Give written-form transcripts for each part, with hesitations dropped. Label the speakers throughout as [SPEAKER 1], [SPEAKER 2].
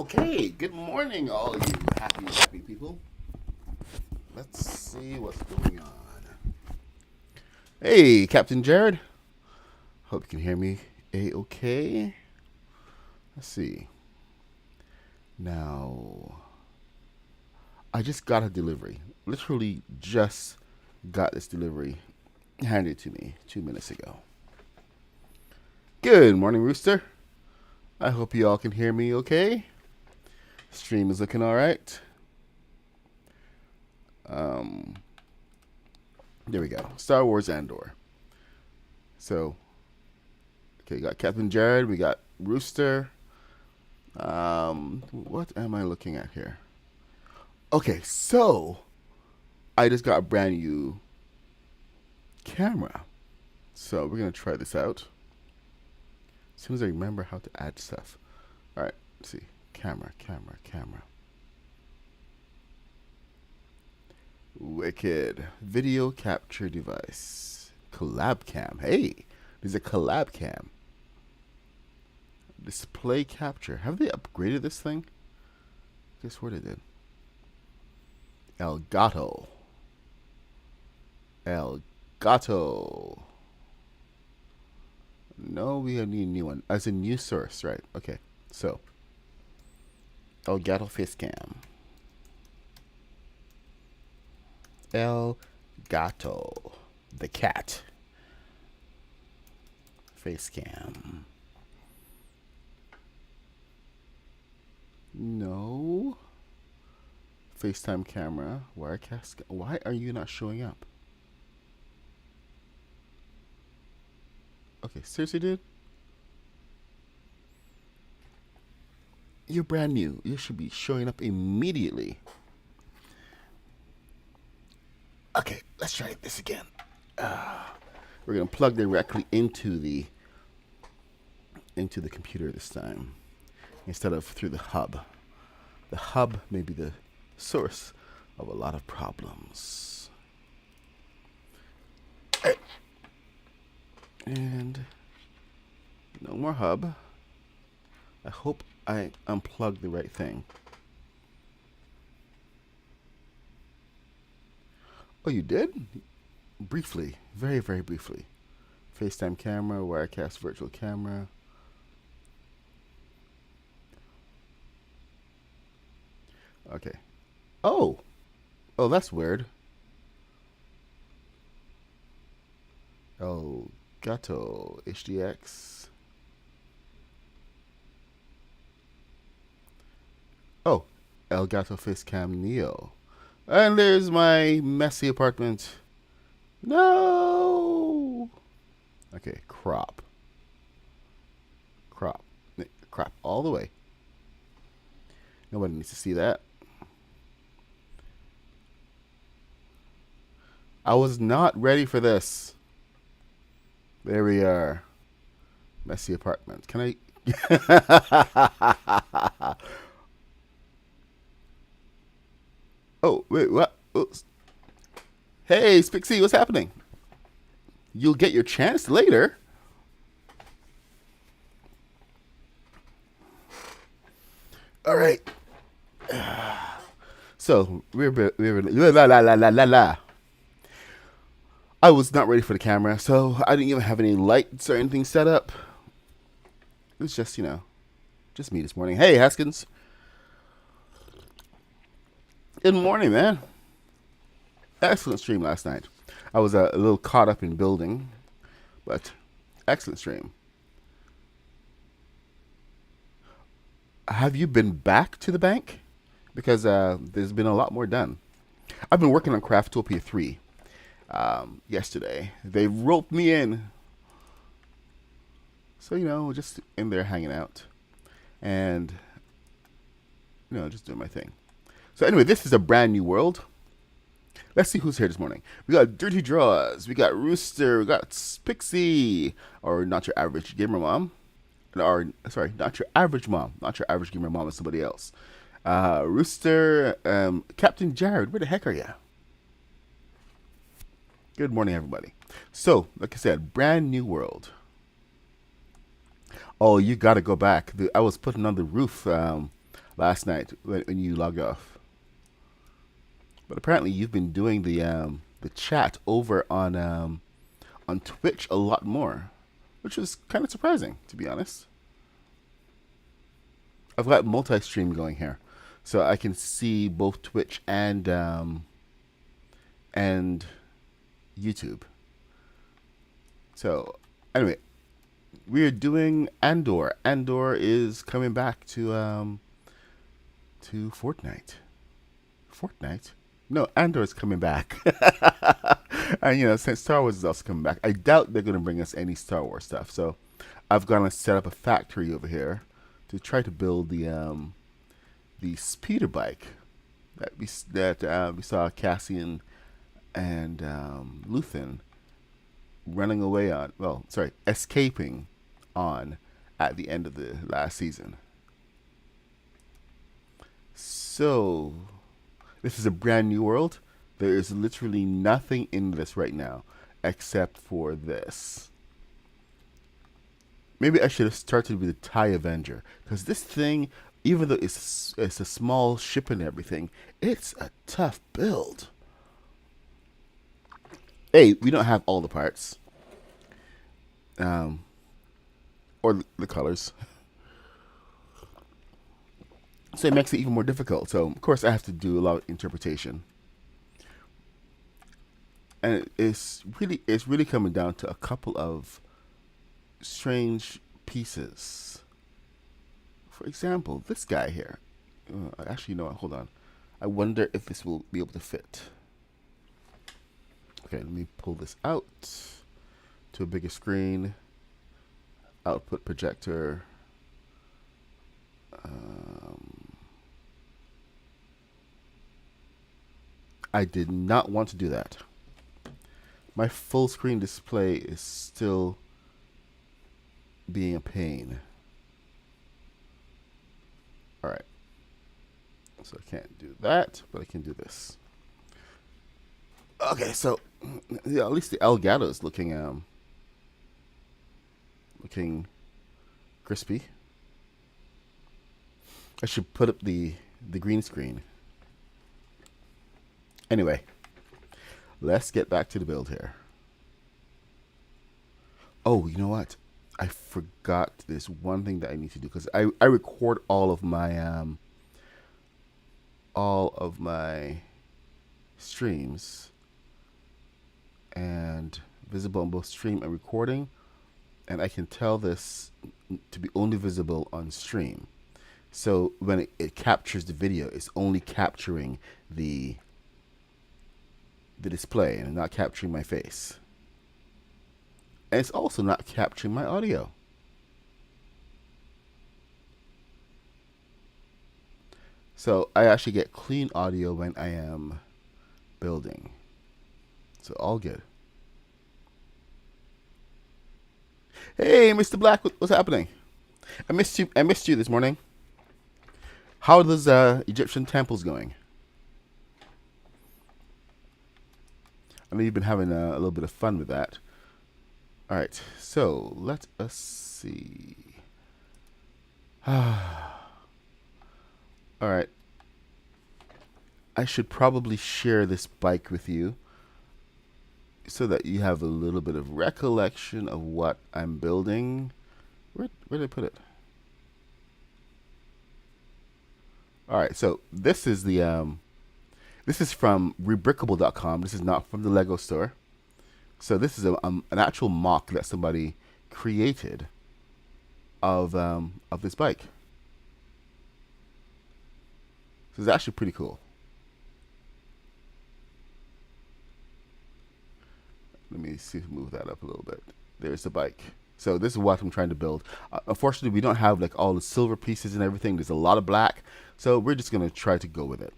[SPEAKER 1] Okay, good morning, all you happy people. Let's see what's going on. Hey, Captain Jared. Hope you can hear me A-okay. Let's see. Now, I just got a delivery. Literally just got this delivery handed to me 2 minutes ago. Good morning, Rooster. I hope you all can hear me okay. Stream is looking all right. There we go. Star Wars Andor. So, okay, got Captain Jared. We got Rooster. What am I looking at here? Okay, so I just got a brand new camera. So we're gonna try this out. As soon as I remember how to add stuff. All right, let's see. Camera. Wicked. Video capture device. Collab cam. Hey, there's a collab cam. Display capture. Have they upgraded this thing? Guess what it did. Elgato. No, we need a new one. As a new source, right? Okay, so Elgato face cam. Elgato, the cat. Face cam. No. FaceTime camera. Wirecast. Why are you not showing up? Okay, seriously, dude? You're brand new. You should be showing up immediately. Okay, let's try this again. We're gonna plug directly into the computer this time, instead of through the hub. The hub may be the source of a lot of problems. And no more hub. I hope I unplugged the right thing. Oh, you did? Briefly. Very, very briefly. FaceTime camera, Wirecast virtual camera. Okay. Oh, that's weird. Elgato HDX. Oh, Elgato Facecam Neo. And there's my messy apartment. No. Okay, crop all the way. Nobody needs to see that. I was not ready for this. There we are. Messy apartment. Can I? Oh, wait, what? Oops. Hey, Spixie, what's happening? You'll get your chance later. All right. So, we're la la la la la la. I was not ready for the camera, so I didn't even have any lights or anything set up. It was just, just me this morning. Hey, Haskins. Good morning, man. Excellent stream last night. I was a little caught up in building, but excellent stream. Have you been back to the bank? Because there's been a lot more done. I've been working on Craftopia 3 yesterday. They roped me in. So, just in there hanging out. And, just doing my thing. So anyway, this is a brand new world. Let's see who's here this morning. We got Dirty Draws. We got Rooster. We got Pixie. Or Not Your Average Gamer Mom. Or, sorry, Not Your Average Mom. Not Your Average Gamer Mom is somebody else. Rooster. Captain Jared. Where the heck are you? Good morning, everybody. So, like I said, brand new world. Oh, you got to go back. I was putting on the roof last night when you logged off. But apparently you've been doing the chat over on Twitch a lot more, which was kind of surprising, to be honest. I've got multi-stream going here, so I can see both Twitch and YouTube. So anyway, we're doing Andor. Andor is coming back to Fortnite. Fortnite? No, Andor is coming back. And since Star Wars is also coming back, I doubt they're going to bring us any Star Wars stuff. So I've gone to set up a factory over here to try to build the speeder bike that we saw Cassian and Luthen running away on. Well, sorry, escaping on at the end of the last season. So this is a brand new world. There is literally nothing in this right now except for this. Maybe I should have started with the TIE Avenger, because this thing, even though it's a small ship and everything, it's a tough build. Hey, we don't have all the parts, or the colors, so it makes it even more difficult. So of course I have to do a lot of interpretation, and it's really coming down to a couple of strange pieces. For example, this guy here. Actually, no, hold on. I wonder if this will be able to fit. Okay, let me pull this out to a bigger screen. Output projector. I did not want to do that. My full screen display is still being a pain. Alright. So I can't do that, but I can do this. Okay, so yeah, at least the Elgato is looking crispy. I should put up the green screen. Anyway, let's get back to the build here. Oh, you know what? I forgot this one thing that I need to do, because I record all of my streams, and visible on both stream and recording, and I can tell this to be only visible on stream. So when it captures the video, it's only capturing the display and not capturing my face. And it's also not capturing my audio. So I actually get clean audio when I am building. So all good. Hey, Mr. Black, what's happening? I missed you this morning. How are those Egyptian temples going? I know you've been having a little bit of fun with that. All right, so let us see. All right. I should probably share this bike with you so that you have a little bit of recollection of what I'm building. Where did I put it? All right, so this is this is from rebrickable.com. This is not from the Lego store. So this is an actual mock that somebody created of this bike. So it's actually pretty cool. Let me see if move that up a little bit. There's the bike. So this is what I'm trying to build. Unfortunately, we don't have like all the silver pieces and everything. There's a lot of black. So we're just going to try to go with it.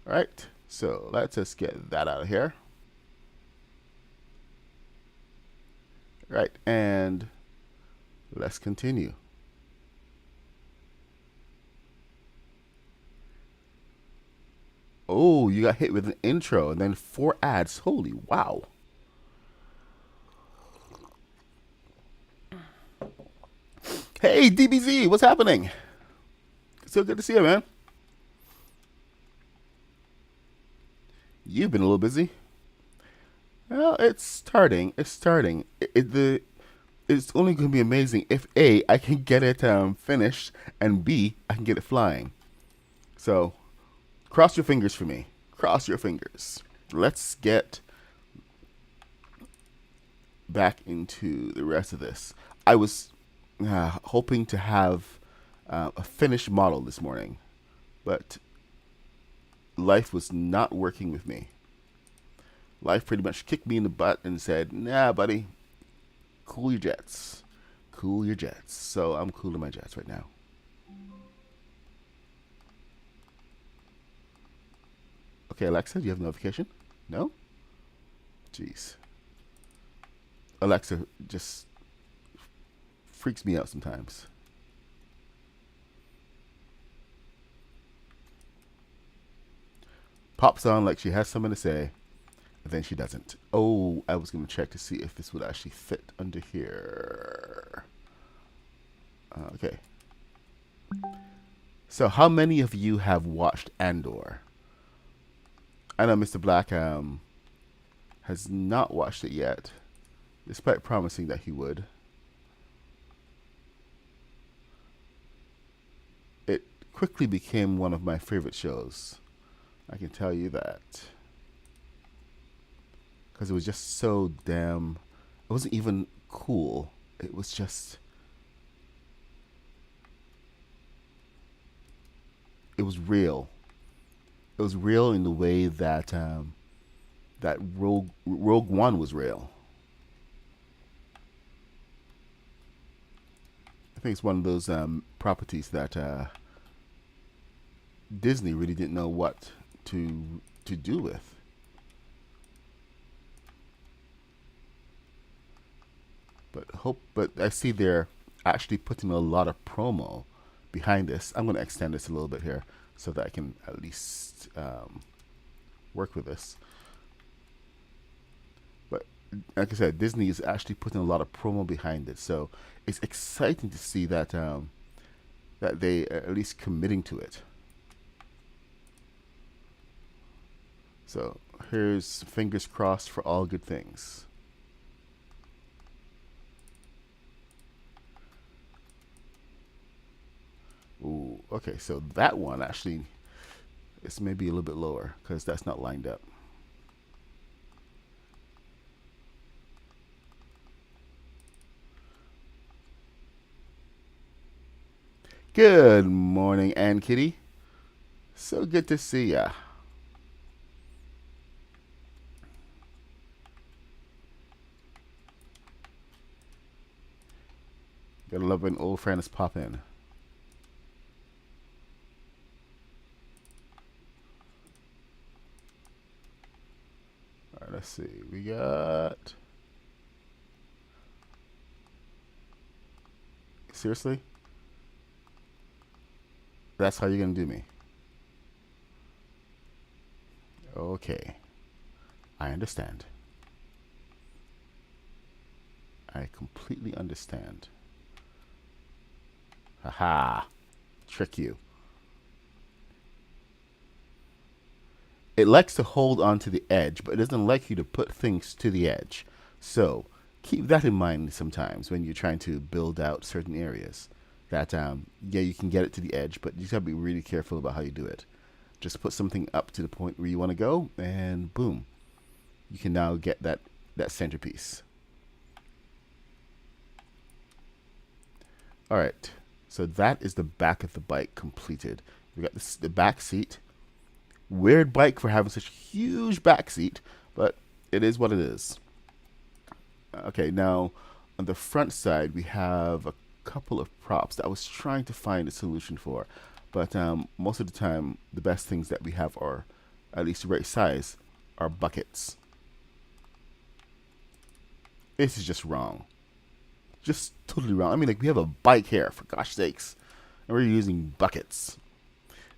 [SPEAKER 1] All right. So let's just get that out of here. Right. And let's continue. Oh, you got hit with an intro and then 4 ads. Holy wow. Hey, DBZ, what's happening? So good to see you, man. You've been a little busy. Well, it's starting. It's starting. It's only going to be amazing if A, I can get it finished, and B, I can get it flying. So, cross your fingers for me. Cross your fingers. Let's get back into the rest of this. I was hoping to have a finished model this morning, but life was not working with me. Life pretty much kicked me in the butt and said, nah, buddy, cool your jets. Cool your jets. So I'm cooling my jets right now. Okay, Alexa, do you have a notification? No? Jeez. Alexa just freaks me out sometimes. Pops on like she has something to say, and then she doesn't. Oh, I was going to check to see if this would actually fit under here. Okay. So how many of you have watched Andor? I know Mr. Black has not watched it yet, despite promising that he would. It quickly became one of my favorite shows. I can tell you that. Because it was just so damn... It wasn't even cool. It was just... It was real. It was real in the way that that Rogue One was real. I think it's one of those properties that Disney really didn't know what to do with. But I see they're actually putting a lot of promo behind this. I'm going to extend this a little bit here so that I can at least work with this. But like I said, Disney is actually putting a lot of promo behind it, so it's exciting to see that that they are at least committing to it. So here's fingers crossed for all good things. Ooh, okay, so that one actually is maybe a little bit lower because that's not lined up. Good morning, Ann Kitty. So good to see ya. Gotta love when old friends pop in. Alright, let's see. We got... Seriously? That's how you're gonna do me? Okay. I understand. I completely understand. Haha. Trick you. It likes to hold onto the edge, but it doesn't like you to put things to the edge. So keep that in mind sometimes when you're trying to build out certain areas. That yeah, you can get it to the edge, but you gotta be really careful about how you do it. Just put something up to the point where you want to go, and boom, you can now get that centerpiece. All right, so that is the back of the bike completed. We got the back seat. Weird bike for having such a huge back seat, but it is what it is. Okay, now on the front side we have a couple of props that I was trying to find a solution for, but most of the time the best things that we have are, at least the right size, are buckets. This is just wrong. Just totally wrong. I mean, like, we have a bike here, for gosh sakes, and we're using buckets.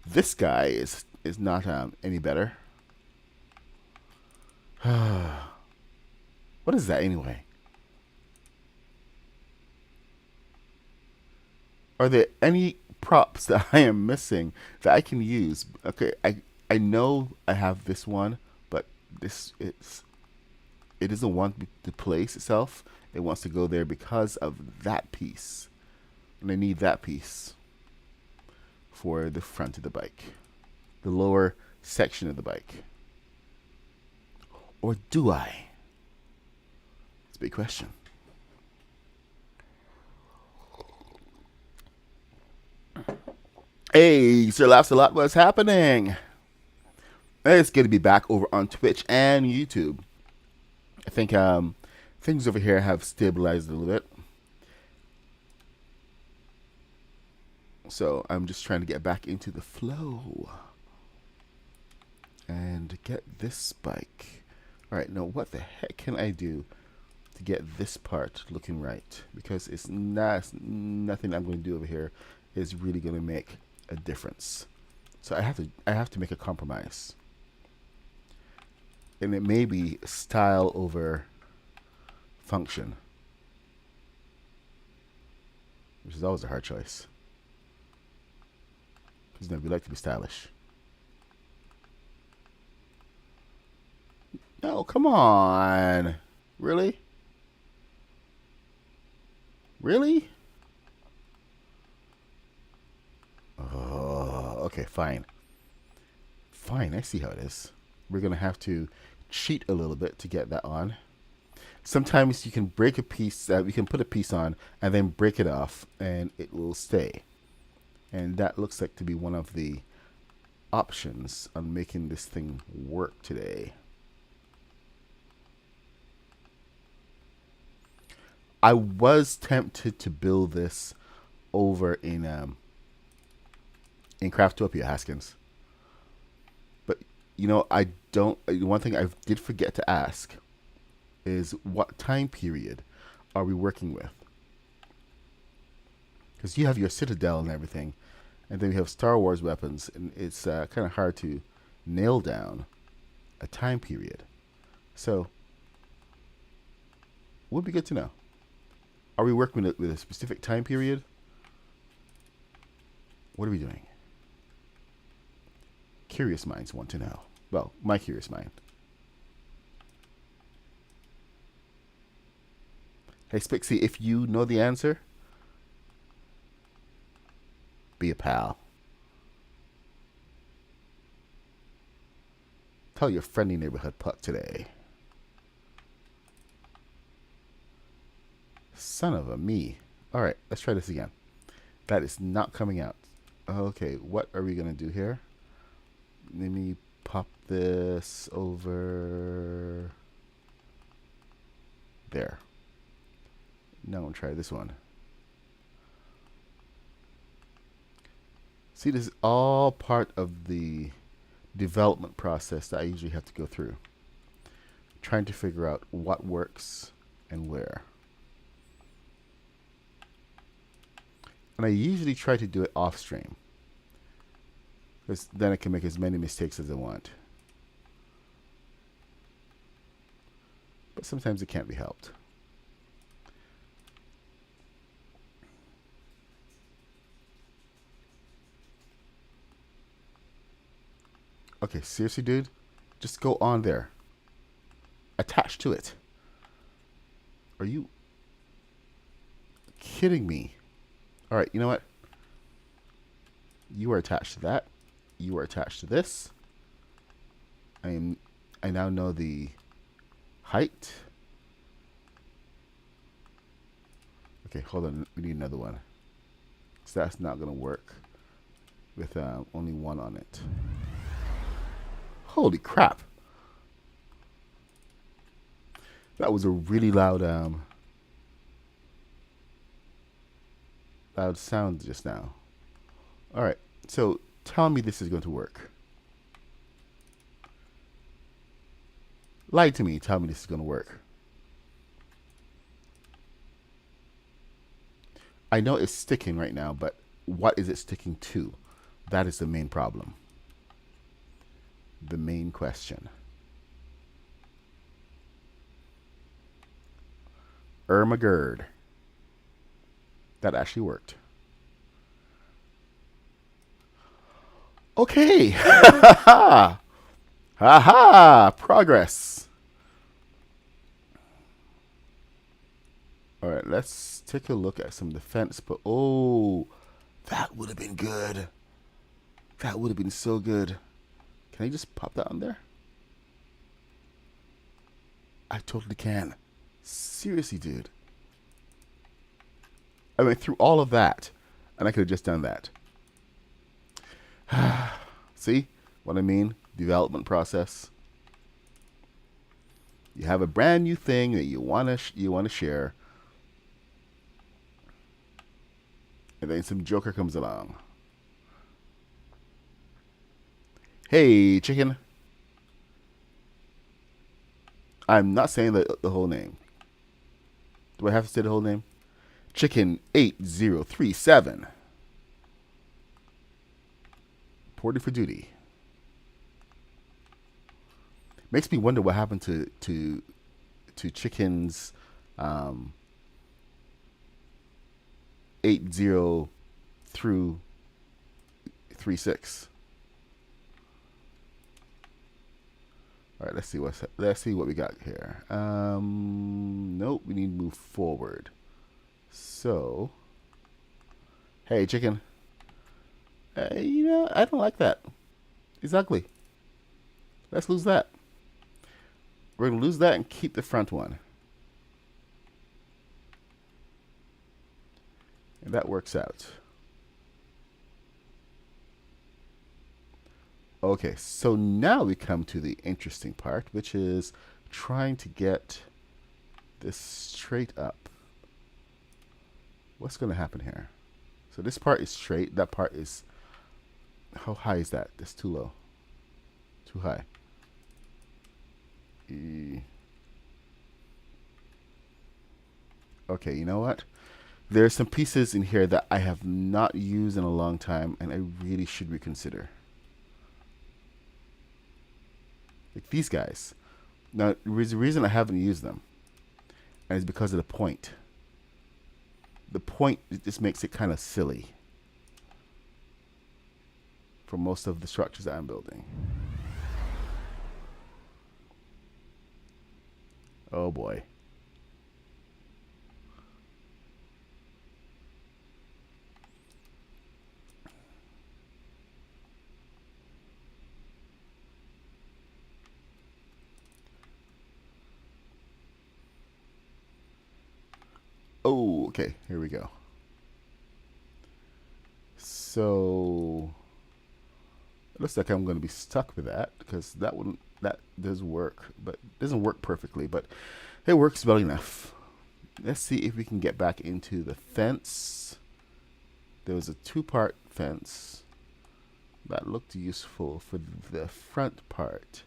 [SPEAKER 1] This guy is not any better. What is that anyway? Are there any props that I am missing that I can use. Okay, I know I have this one, but this it doesn't want to place itself. It wants to go there because of that piece, and I need that piece for the front of the bike, the lower section of the bike. Or do I? It's a big question. Hey, Sir Laughs a Lot, what's happening? It's good to be back over on Twitch and YouTube. I think things over here have stabilized a little bit. So I'm just trying to get back into the flow. And get this bike. Alright, now what the heck can I do to get this part looking right? Because it's nothing I'm going to do over here is really going to make a difference. So I have to make a compromise. And it may be style over function, which is always a hard choice. Because we like to be stylish. No, come on. Really? Really? Oh, okay, fine. Fine, I see how it is. We're going to have to cheat a little bit to get that on. Sometimes you can break a piece, we can put a piece on and then break it off and it will stay. And that looks like to be one of the options on making this thing work today. I was tempted to build this over in Craftopia, Haskins. But, you know, I don't... One thing I did forget to ask is what time period are we working with? Because you have your Citadel and everything, and then we have Star Wars weapons, and it's kind of hard to nail down a time period. So, would be good to know. Are we working with a specific time period? What are we doing? Curious minds want to know. Well, my curious mind. Hey, Spixie, if you know the answer, be a pal. Tell your friendly neighborhood puck today. Son of a me. Alright, let's try this again. That is not coming out. Okay, what are we going to do here? Let me pop this over there. Now I'm going to try this one. See, this is all part of the development process that I usually have to go through. Trying to figure out what works and where. And I usually try to do it off stream, because then I can make as many mistakes as I want. But sometimes it can't be helped. Okay, seriously, dude? Just go on there. Attach to it. Are you kidding me? Alright, you know what? You are attached to that. You are attached to this. I now know the height. Okay, hold on. We need another one. So that's not going to work with only one on it. Holy crap. That was a really loud loud sound just now. Alright, so tell me this is going to work. Lie to me, tell me this is going to work. I know it's sticking right now, but what is it sticking to? That is the main problem. The main question. Irma Gerd. That actually worked. Okay. Ha ha! Progress. All right, let's take a look at some defense. But oh, that would have been good. That would have been so good. Can I just pop that on there? I totally can. Seriously, dude. I went through all of that, and I could have just done that. See what I mean? Development process. You have a brand new thing that you wanna share, and then some joker comes along. Hey, chicken. I'm not saying the whole name. Do I have to say the whole name? Chicken 8037. Reported for duty. Makes me wonder what happened to chickens 80 through 36. All right, let's see what we got here. Nope, we need to move forward. So, hey, chicken. You know, I don't like that. It's ugly. Let's lose that. We're gonna lose that and keep the front one. And that works out. Okay, so now we come to the interesting part, which is trying to get this straight up. What's going to happen here? So this part is straight. That part is... How high is that? That's too low. Too high. Okay, you know what? There's some pieces in here that I have not used in a long time, and I really should reconsider. Like these guys. Now, there's a reason I haven't used them, and it's because of the point. The point, it just makes it kind of silly for most of the structures that I'm building. Oh boy. Oh, okay, here we go. So it looks like I'm going to be stuck with that because that does work, but it doesn't work perfectly, but it works well enough. Let's see if we can get back into the fence. There was a two-part fence that looked useful for the front part.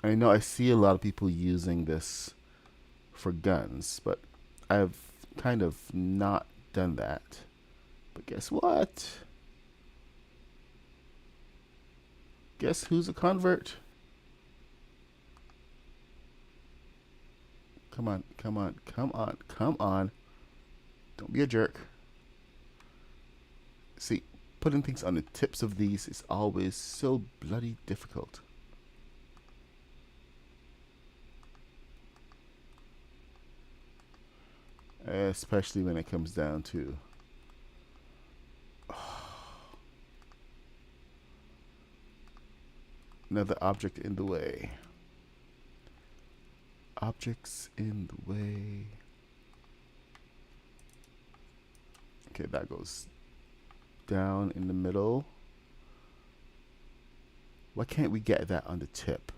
[SPEAKER 1] I know I see a lot of people using this for guns, but I've kind of not done that. But guess what? Guess who's a convert? Come on, come on, come on, come on. Don't be a jerk. See, putting things on the tips of these is always so bloody difficult. Especially when it comes down to another object in the way. Objects in the way. Okay, that goes down in the middle. Why can't we get that on the tip?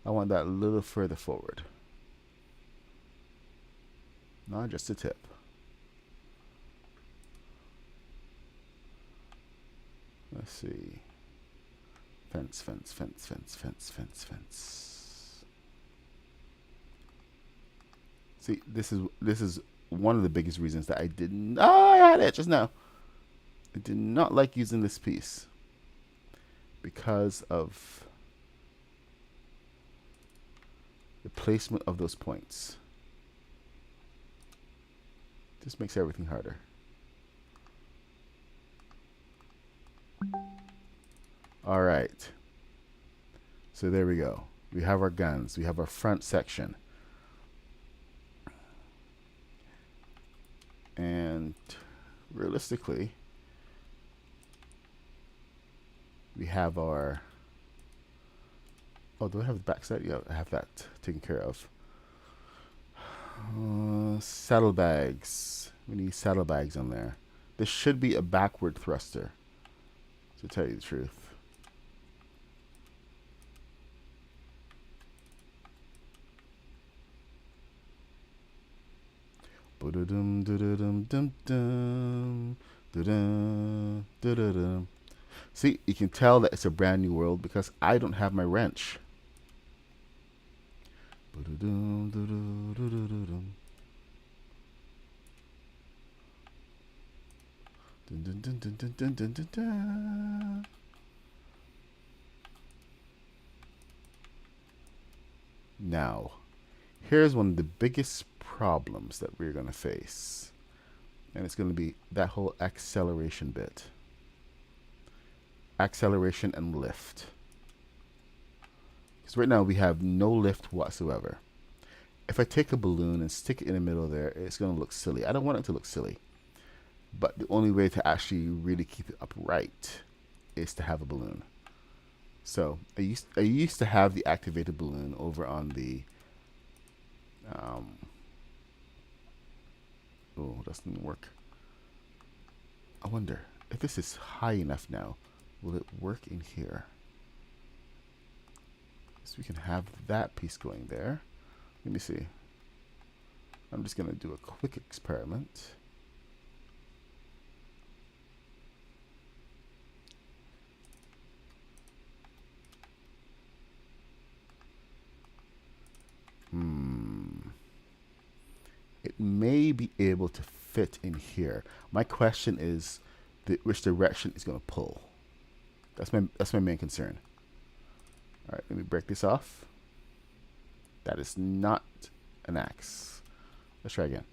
[SPEAKER 1] I want that a little further forward. Not just the tip. Let's see. Fence, fence, fence, fence, fence, fence, fence. See, this is one of the biggest reasons that I didn't. Oh, I had it just now. I did not like using this piece because of the placement of those points. Just makes everything harder. All right. So there we go. We have our guns. We have our front section. And realistically, we have our... Oh, do I have the backside? Yeah, I have that taken care of. Saddlebags. We need saddlebags on there. This should be a backward thruster, to tell you the truth. See, you can tell that it's a brand new world because I don't have my wrench. Now, here's one of the biggest problems that we're going to face. And it's going to be that whole acceleration bit. Acceleration and lift. Because right now we have no lift whatsoever. If I take a balloon and stick it in the middle there, it's going to look silly. I don't want it to look silly. But the only way to actually really keep it upright is to have a balloon. So I used to have the activated balloon over on the oh, that doesn't work. I wonder if this is high enough now, will it work in here? So we can have that piece going there. Let me see. I'm just gonna do a quick experiment. It may be able to fit in here. My question is which direction it's going to pull. That's my main concern. All right, let me break this off. That is not an axe. Let's try again.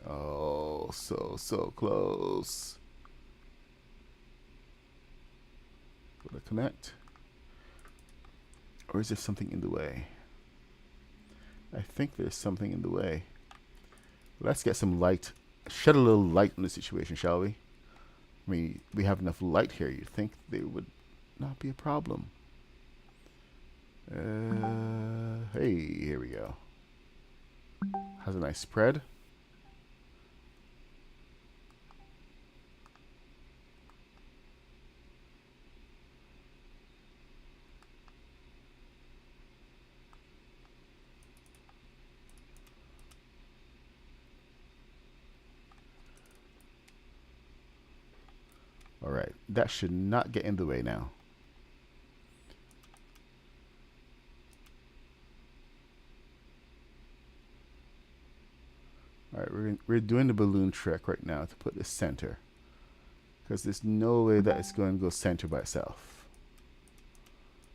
[SPEAKER 1] Oh, so close. Will it connect? Or is there something in the way? I think there's something in the way. Let's get some light. Shed a little light on the situation, shall we? I mean, we have enough light here. You'd think there would not be a problem. Hey, here we go. Has a nice spread. All right, that should not get in the way now. All right, we're doing the balloon trick right now to put this center, because there's no way that it's going to go center by itself.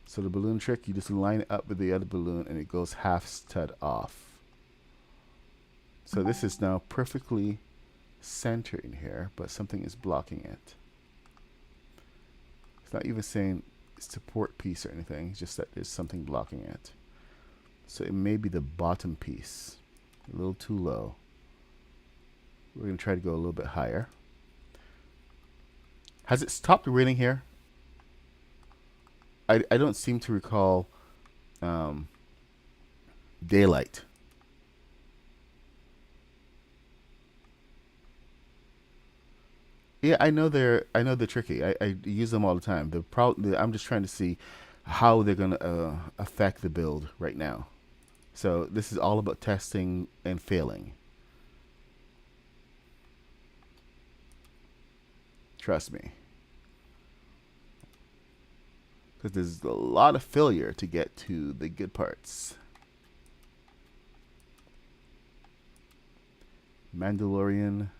[SPEAKER 1] So the balloon trick, you just line it up with the other balloon and it goes half stud off. So this is now perfectly centered in here, but something is blocking it. It's not even saying support piece or anything, it's just that there's something blocking it. So it may be the bottom piece, a little too low. We're going to try to go a little bit higher. Has it stopped raining here? I don't seem to recall daylight. Yeah, I know they're tricky. I use them all the time. I'm just trying to see how they're gonna affect the build right now. So this is all about testing and failing. Trust me. Because there's a lot of failure to get to the good parts. Mandalorian.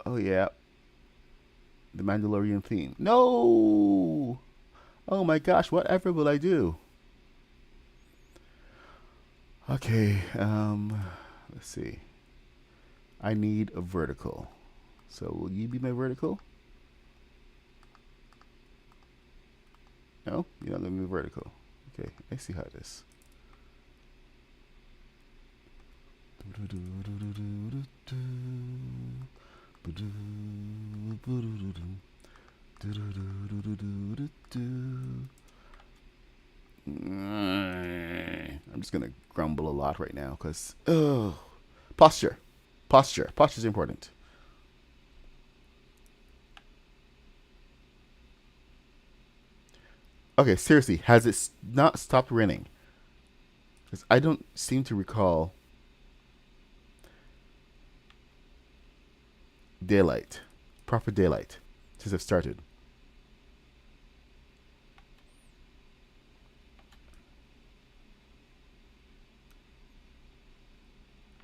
[SPEAKER 1] Oh, yeah. The Mandalorian theme. No! Oh my gosh, whatever will I do? Okay, let's see. I need a vertical. So will you be my vertical? No, you're not going to be vertical. Okay, I see how it is. I'm just going to grumble a lot right now because, posture. Posture. Posture is important. Okay, seriously, has it not stopped raining? Because I don't seem to recall daylight, proper daylight, since I've started.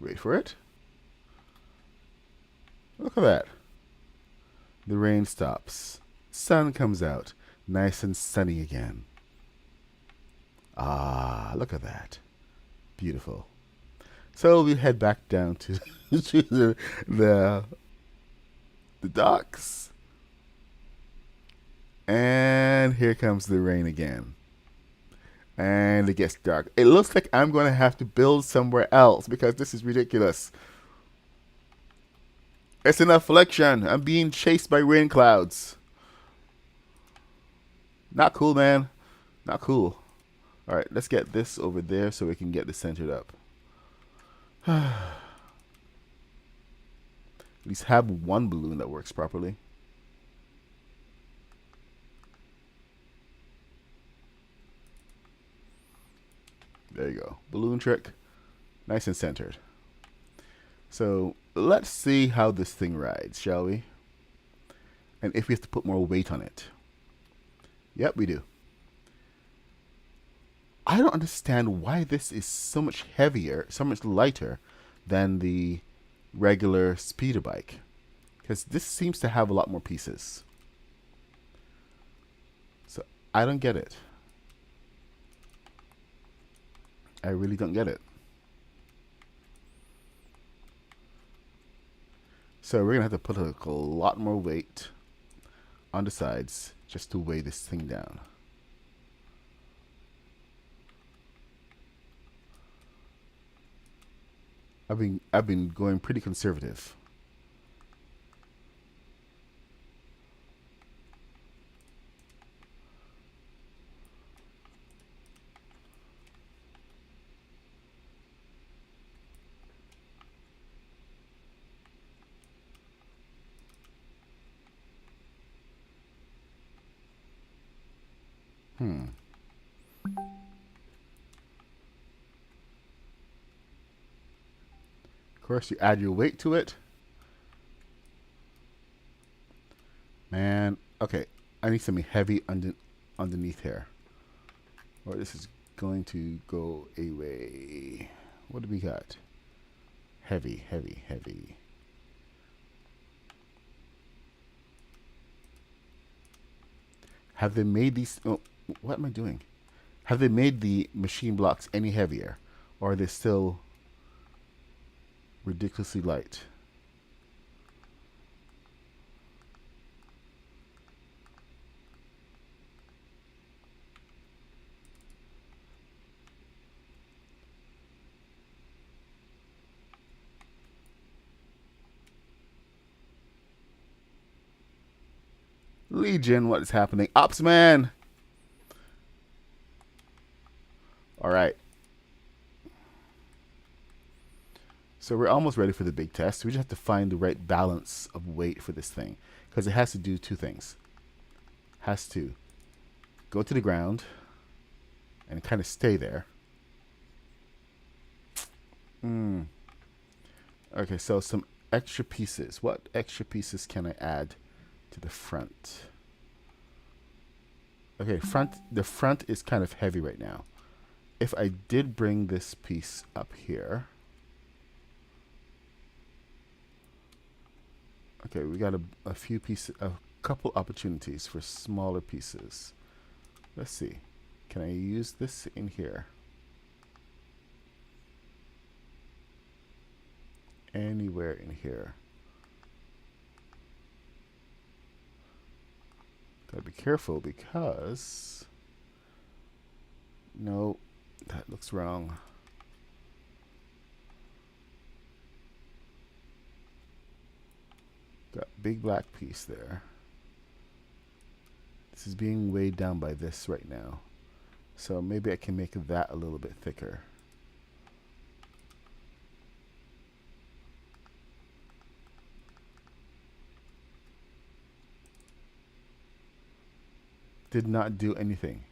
[SPEAKER 1] Wait for it. Look at that. The rain stops. Sun comes out. Nice and sunny again. Ah, look at that. Beautiful. So we head back down to, to the docks. And here comes the rain again. And it gets dark. It looks like I'm going to have to build somewhere else because this is ridiculous. It's an affliction. I'm being chased by rain clouds. Not cool, man. Not cool. All right, let's get this over there so we can get this centered up. At least have one balloon that works properly. There you go. Balloon trick. Nice and centered. So let's see how this thing rides, shall we? And if we have to put more weight on it. Yep, we do. I don't understand why this is so much heavier, so much lighter than the regular speeder bike. Because this seems to have a lot more pieces. So I don't get it. I really don't get it. So we're going to have to put a lot more weight on the sides just to weigh this thing down. I've been going pretty conservative. Of course, you add your weight to it. Man, okay. I need something heavy underneath here. Or this is going to go away. What do we got? Heavy, heavy, heavy. Have they made these... Oh, what am I doing? Have they made the machine blocks any heavier? Or are they still ridiculously light? Legion, what is happening? Ops man! Alright. So we're almost ready for the big test. We just have to find the right balance of weight for this thing. Because it has to do two things. Has to go to the ground and kind of stay there. Okay, so some extra pieces. What extra pieces can I add to the front? Okay, the front is kind of heavy right now. If I did bring this piece up here. Okay, we got a few pieces, a couple opportunities for smaller pieces. Let's see. Can I use this in here? Anywhere in here. Gotta be careful because... No, that looks wrong. Got big black piece there. This is being weighed down by this right now. So maybe I can make that a little bit thicker. Did not do anything.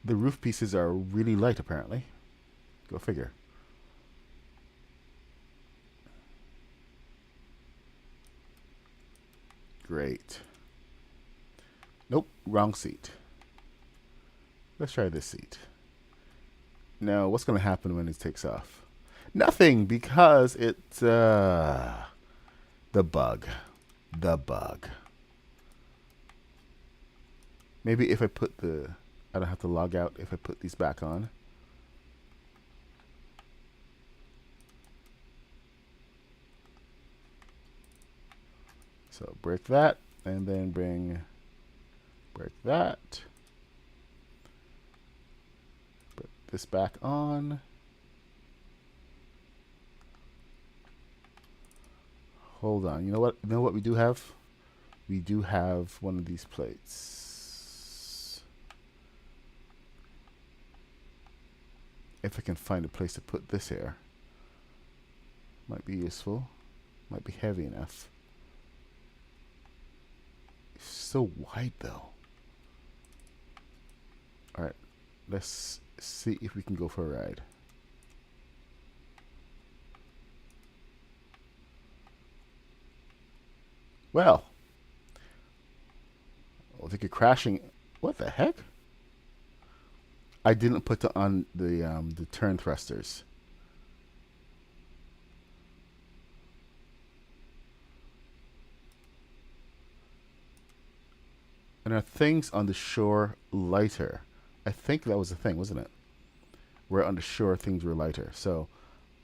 [SPEAKER 1] The roof pieces are really light apparently. Go figure. Great. Nope, wrong seat. Let's try this seat. Now, what's going to happen when it takes off? Nothing, because it's the bug. The bug. Maybe if I put the... I don't have to log out if I put these back on. So break that, and then break that. Put this back on. Hold on. You know what? You know what we do have? We do have one of these plates. If I can find a place to put this here. Might be useful. Might be heavy enough. It's so wide though. Alright. Let's see if we can go for a ride. Well, I think you're crashing. What the heck? I didn't put on the turn thrusters. And are things on the shore lighter? I think that was the thing, wasn't it? Where on the shore things were lighter. So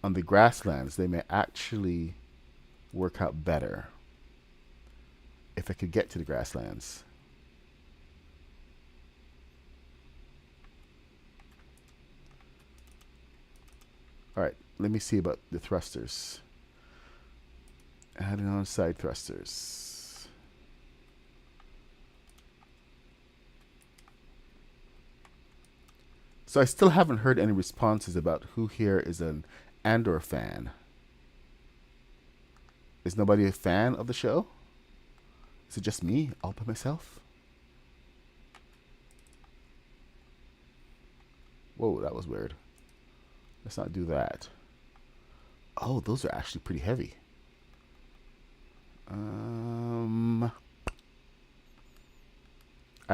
[SPEAKER 1] on the grasslands, they may actually work out better. If I could get to the grasslands. Alright, let me see about the thrusters. Adding on side thrusters. So I still haven't heard any responses about who here is an Andor fan. Is nobody a fan of the show? Is it just me all by myself? Whoa, that was weird. Let's not do that. Oh, those are actually pretty heavy. I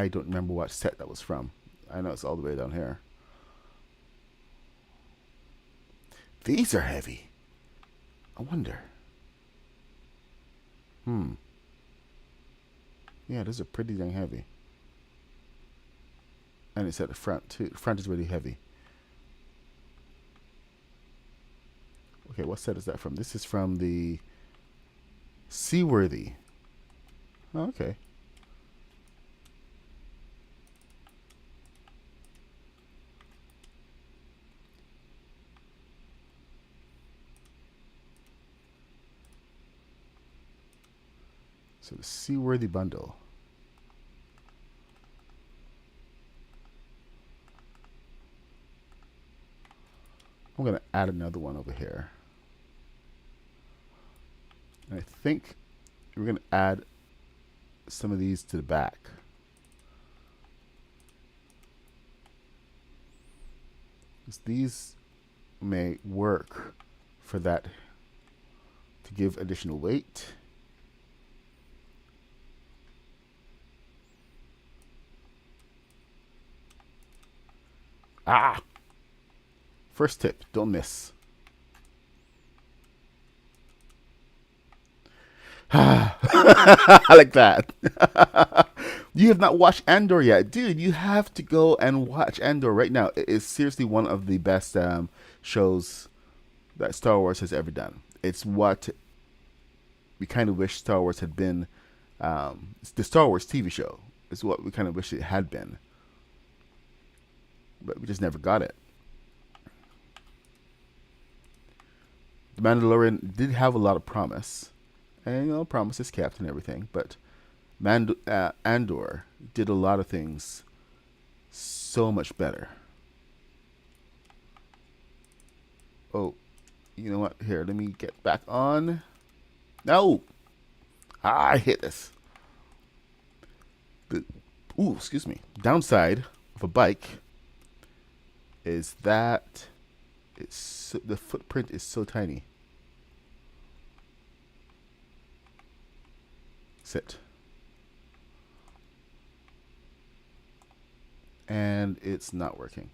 [SPEAKER 1] don't remember what set that was from. I know it's all the way down here. These are heavy. I wonder. Yeah, those are pretty dang heavy. And it's at the front too. The front is really heavy. Okay, what set is that from? This is from the Seaworthy. Oh, okay. So the Seaworthy bundle. I'm going to add another one over here. And I think we're going to add some of these to the back. Because these may work for that, to give additional weight. Ah! First tip, don't miss. I like that. You have not watched Andor yet. Dude, you have to go and watch Andor right now. It is seriously one of the best shows that Star Wars has ever done. It's what we kind of wish Star Wars had been. It's the Star Wars TV show. It's what we kind of wish it had been. But we just never got it. The Mandalorian did have a lot of promise. And, you know, promise is kept and everything. But Andor did a lot of things so much better. Oh, you know what? Here, let me get back on. No! I hit this. Excuse me. Downside of a bike is that the footprint is so tiny. Sit. And it's not working.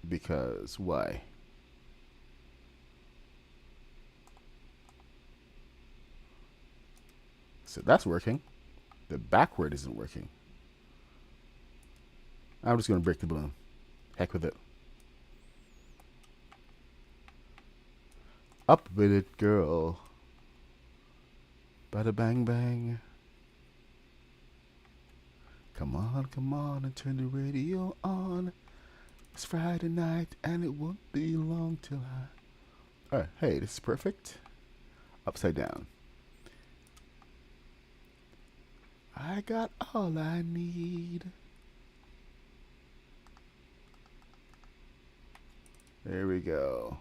[SPEAKER 1] Because why? So that's working. The backward isn't working. I'm just going to break the balloon. Heck with it. Up with it, girl. Bada bang bang. Come on, and turn the radio on. It's Friday night, and it won't be long till I... Alright, hey, this is perfect. Upside down. I got all I need. There we go.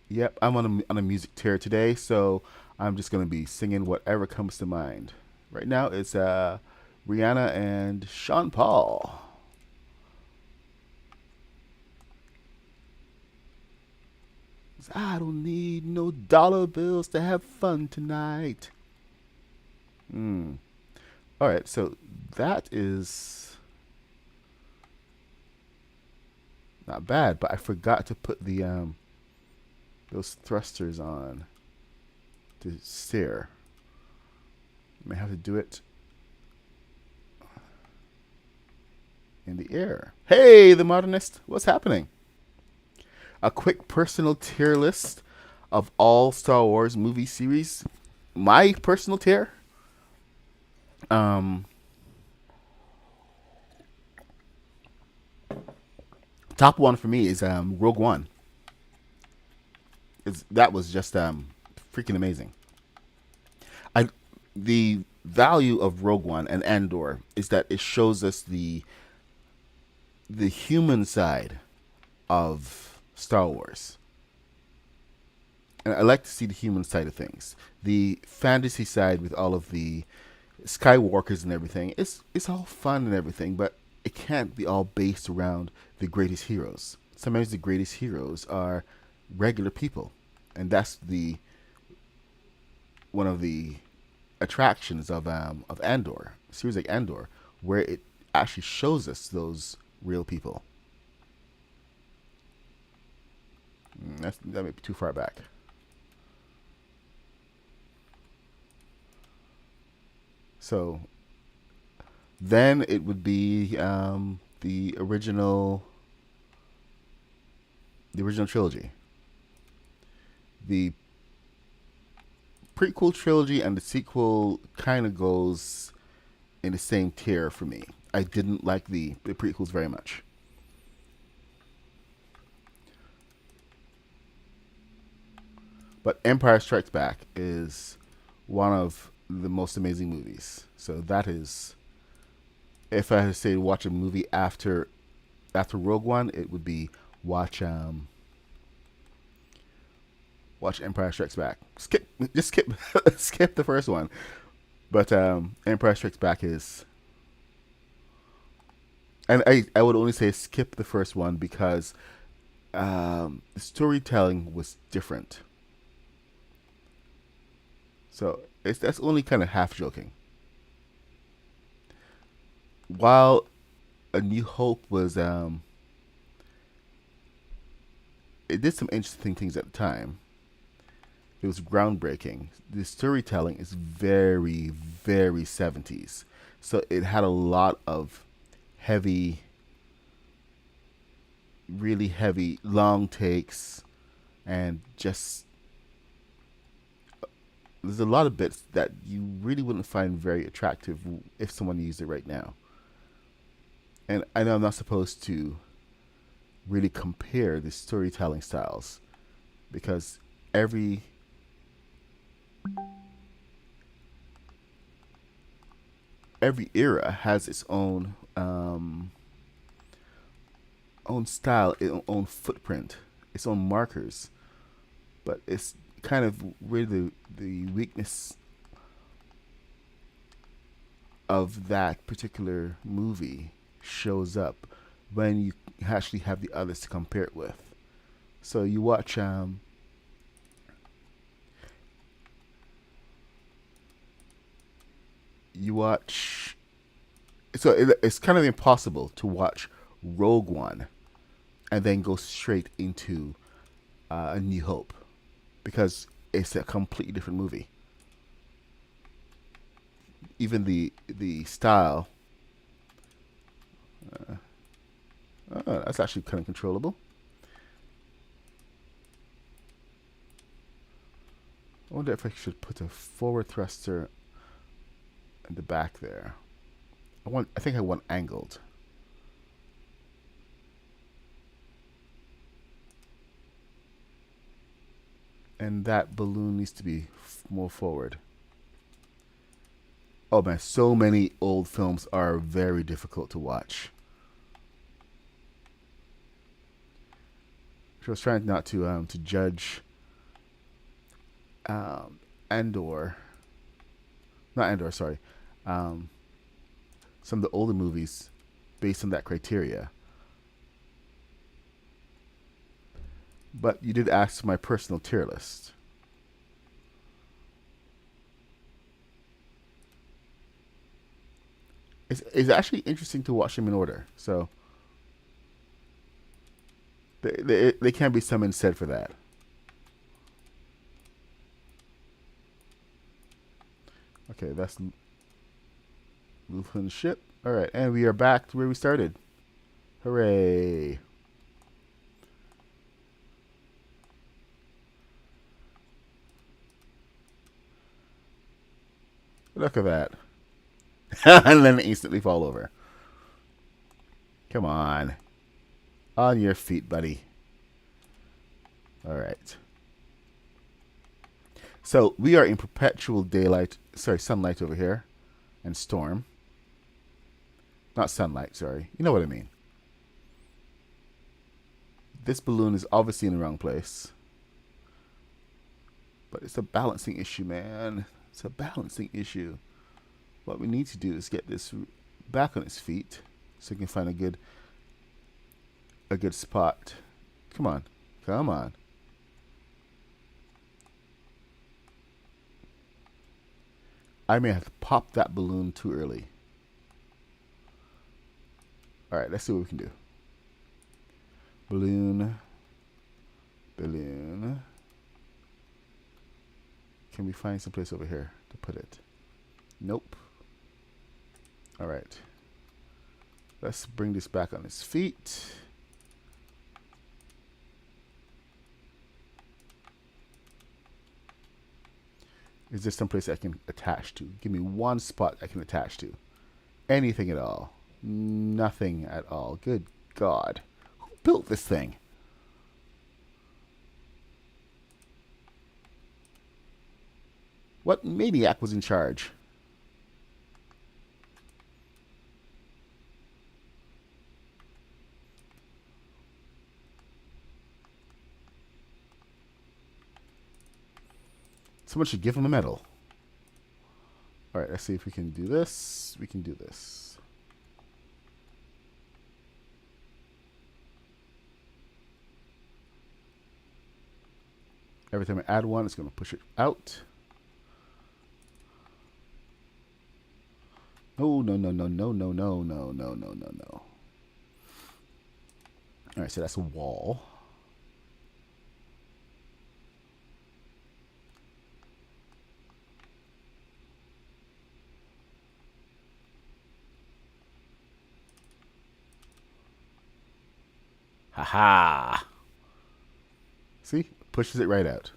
[SPEAKER 1] Yep, I'm on a music tear today, so I'm just going to be singing whatever comes to mind. Right now, it's Rihanna and Sean Paul. I don't need no dollar bills to have fun tonight. Alright, so that is not bad, but I forgot to put the those thrusters on to steer. I may have to do it in the air. Hey, the modernist, what's happening? A quick personal tier list of all Star Wars movie series. My personal tier. Top one for me is Rogue One. That was just freaking amazing. The value of Rogue One and Andor is that it shows us the human side of Star Wars. And I like to see the human side of things. The fantasy side with all of the Skywalkers and everything, it's all fun and everything, but it can't be all based around the greatest heroes. Sometimes the greatest heroes are regular people, and that's one of the attractions of Andor, a series like Andor, where it actually shows us those real people. That may be too far back. So then it would be the original trilogy. The prequel trilogy and the sequel kind of goes in the same tier for me. I didn't like the prequels very much. But Empire Strikes Back is one of the most amazing movies. So that is, if I had to say watch a movie after Rogue One, it would be watch Empire Strikes Back. Skip skip the first one. But Empire Strikes Back is, and I would only say skip the first one because the storytelling was different. So that's only kind of half joking. While A New Hope was it did some interesting things at the time. It was groundbreaking. The storytelling is very, very 70s. So it had a lot of heavy, really heavy, long takes, and just there's a lot of bits that you really wouldn't find very attractive if someone used it right now. And I know I'm not supposed to really compare the storytelling styles because every every era has its own style, its own footprint, its own markers. But it's kind of where the weakness of that particular movie shows up when you actually have the others to compare it with. So you watch so it's kind of impossible to watch Rogue One and then go straight into A New Hope because it's a completely different movie. Even the style, that's actually kind of controllable. I wonder if I should put a forward thruster in the back there. I think I want angled. And that balloon needs to be more forward. Oh man, so many old films are very difficult to watch. So I was trying not to judge Andor, not Andor, sorry, um, some of the older movies based on that criteria. But you did ask my personal tier list. It's actually interesting to watch them in order. So they can be summoned said for that. Okay, that's Lufen's ship. All right, and we are back to where we started. Hooray! Look at that. And then instantly fall over. Come on. On your feet, buddy. All right. So we are in perpetual daylight, sorry, sunlight over here, and storm. Not sunlight, sorry. You know what I mean. This balloon is obviously in the wrong place. But it's a balancing issue, man. It's a balancing issue. What we need to do is get this back on its feet so we can find a good spot. Come on. Come on. I may have to pop that balloon too early. Alright, let's see what we can do. Balloon. Balloon. Can we find some place over here to put it? Nope. Alright. Let's bring this back on its feet. Is there some place I can attach to? Give me one spot I can attach to. Anything at all. Nothing at all. Good God. Who built this thing? What maniac was in charge? Someone should give him a medal. Alright, let's see if we can do this. We can do this. Every time I add one, it's going to push it out. No, no, no, no, no, no, no, no, no, no, no, no. All right, so that's a wall. Ha-ha. See? Pushes it right out.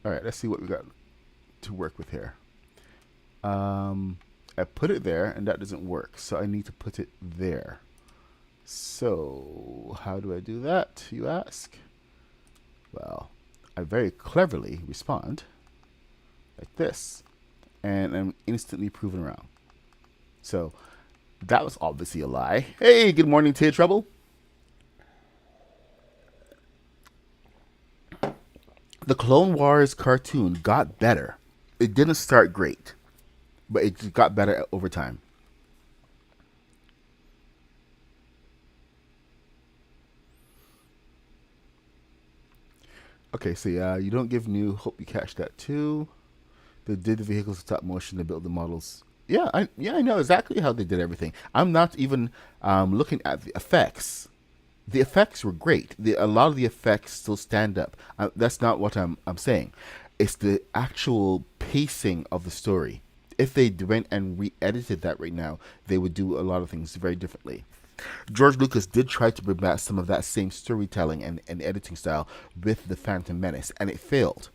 [SPEAKER 1] All right, let's see what we got to work with here. I put it there, and that doesn't work, so I need to put it there. So, how do I do that, you ask? Well, I very cleverly respond like this, and I'm instantly proven wrong. So, that was obviously a lie. Hey, good morning to you, Trouble. The Clone Wars cartoon got better. It didn't start great, but it got better over time. Okay, so yeah, you don't give new. Hope you catch that too. They did the vehicles stop motion. They built the models. I know exactly how they did everything. I'm not even looking at the effects. The effects were great. A lot of the effects still stand up. That's not what I'm saying. It's the actual pacing of the story. If they went and re-edited that right now, they would do a lot of things very differently. George Lucas did try to bring back some of that same storytelling and editing style with The Phantom Menace, and it failed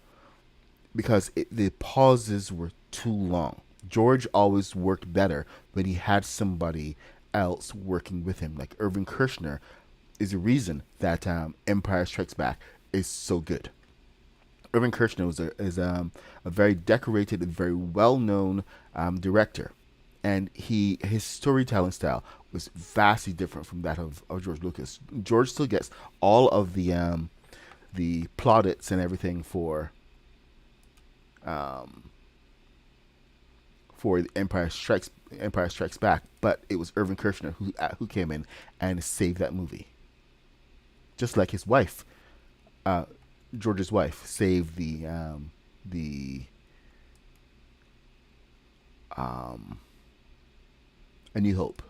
[SPEAKER 1] because the pauses were too long. George always worked better when he had somebody else working with him. Like Irvin Kershner is the reason that Empire Strikes Back is so good. Irvin Kershner is a very decorated and very well-known director, and his storytelling style was vastly different from that of George Lucas. George still gets all of the plaudits and everything for Empire Strikes Back, but it was Irvin Kershner who came in and saved that movie. Just like his wife, George's wife, saved the A New Hope.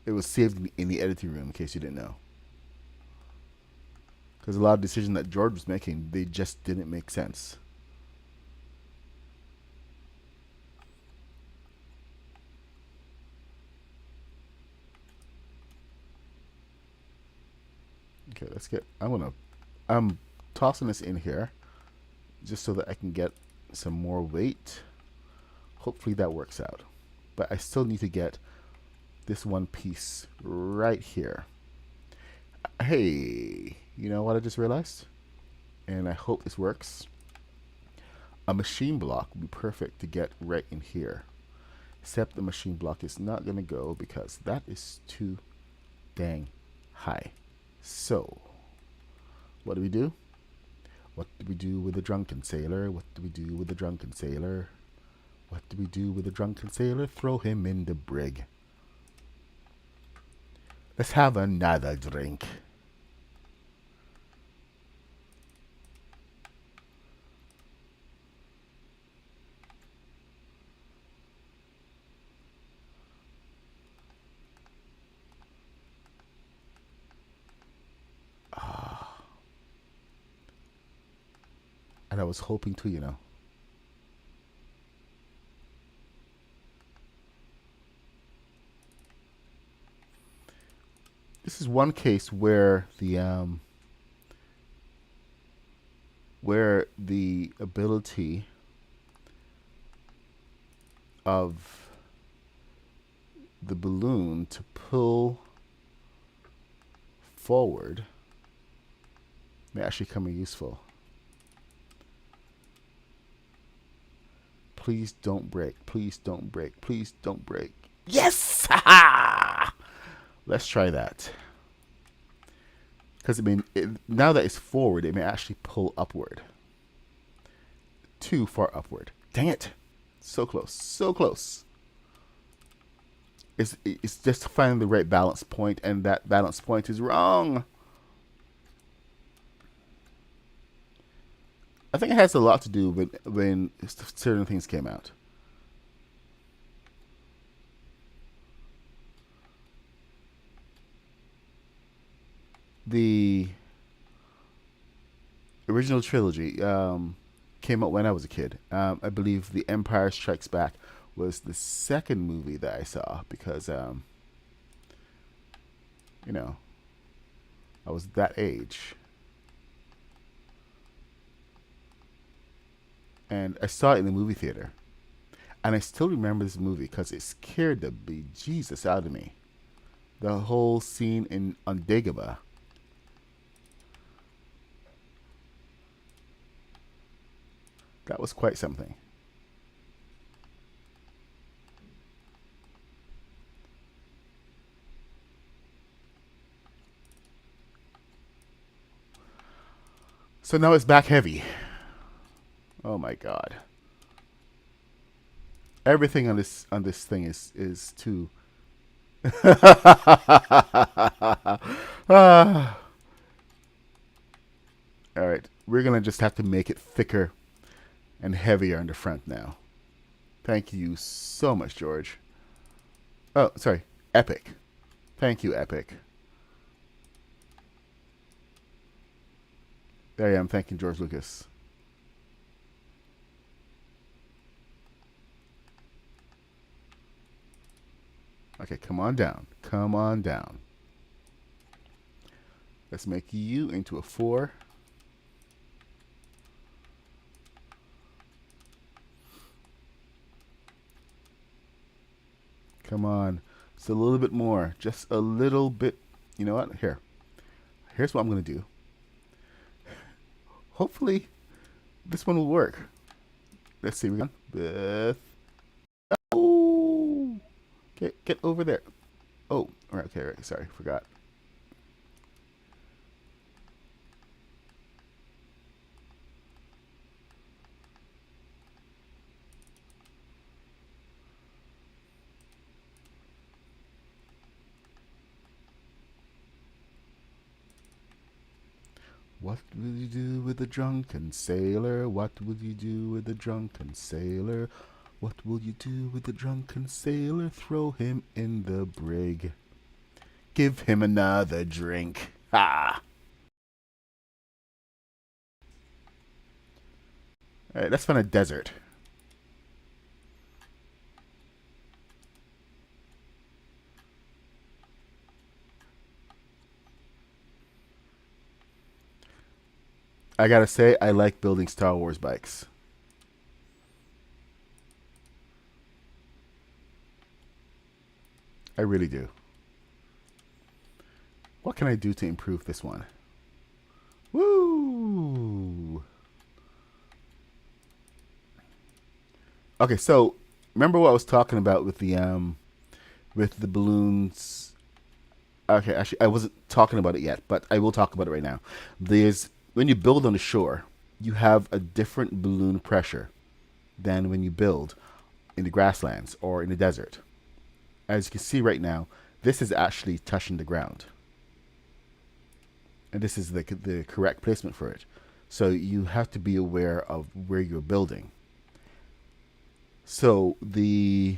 [SPEAKER 1] It was saved in the editing room, in case you didn't know. Because a lot of decisions that George was making, they just didn't make sense. Okay, let's get. I'm tossing this in here, just so that I can get some more weight. Hopefully that works out. But I still need to get this one piece right here. Hey, you know what I just realized? And I hope this works. A machine block would be perfect to get right in here. Except the machine block is not going to go because that is too dang high. So, what do we do? What do we do with the drunken sailor? What do we do with the drunken sailor? What do we do with the drunken sailor? Throw him in the brig. Let's have another drink. And I was hoping to, This is one case where the ability of the balloon to pull forward may actually come in useful. Please don't break. Please don't break. Please don't break. Yes! Let's try that. Because now that it's forward, it may actually pull upward. Too far upward. Dang it. So close. So close. It's just finding the right balance point, and that balance point is wrong. I think it has a lot to do with when certain things came out. The original trilogy came out when I was a kid. I believe The Empire Strikes Back was the second movie that I saw because, you know, I was that age. And I saw it in the movie theater. And I still remember this movie because it scared the bejesus out of me. The whole scene on Dagobah. That was quite something. So now it's back heavy. Oh my god. Everything on this thing is too ah. All right, we're gonna just have to make it thicker and heavier on the front now. Thank you so much, George. Oh, sorry, Epic. Thank you, Epic. There I am thanking George Lucas. Okay, come on down. Come on down. Let's make you into a 4. Come on. Just a little bit more. Just a little bit. You know what? Here. Here's what I'm going to do. Hopefully, this one will work. Let's see. We're going. Oh! Get over there. Oh, okay, right. Sorry, forgot. What will you do with a drunken sailor? What will you do with a drunken sailor? What will you do with a drunken sailor? Throw him in the brig. Give him another drink. Ah! Alright, let's find a desert. I gotta say, I like building Star Wars bikes. I really do. What can I do to improve this one? Woo! Okay, so remember what I was talking about with the balloons. Okay, actually, I wasn't talking about it yet, but I will talk about it right now. There's when you build on the shore, you have a different balloon pressure than when you build in the grasslands or in the desert. As you can see right now, this is actually touching the ground, and this is the correct placement for it. So you have to be aware of where you're building. So there's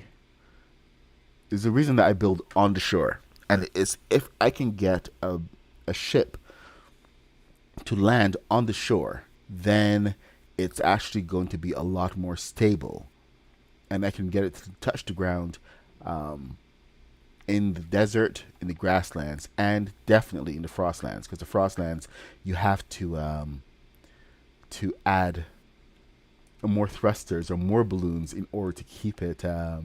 [SPEAKER 1] a reason that I build on the shore, and it's if I can get a ship to land on the shore, then it's actually going to be a lot more stable, and I can get it to touch the ground in the desert, in the grasslands, and definitely in the frostlands. Because the frostlands, you have to add more thrusters or more balloons in order to keep it to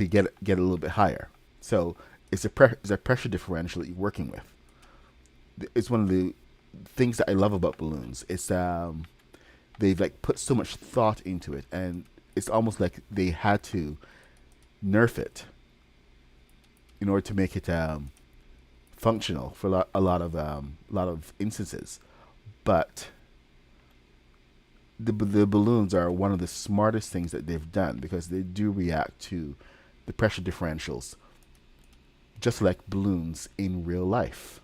[SPEAKER 1] get a little bit higher. So it's a pressure differential that you're working with. It's one of the things that I love about balloons. It's they've like put so much thought into it, and it's almost like they had to nerf it in order to make it functional for a lot of instances. But the balloons are one of the smartest things that they've done because they do react to the pressure differentials just like balloons in real life.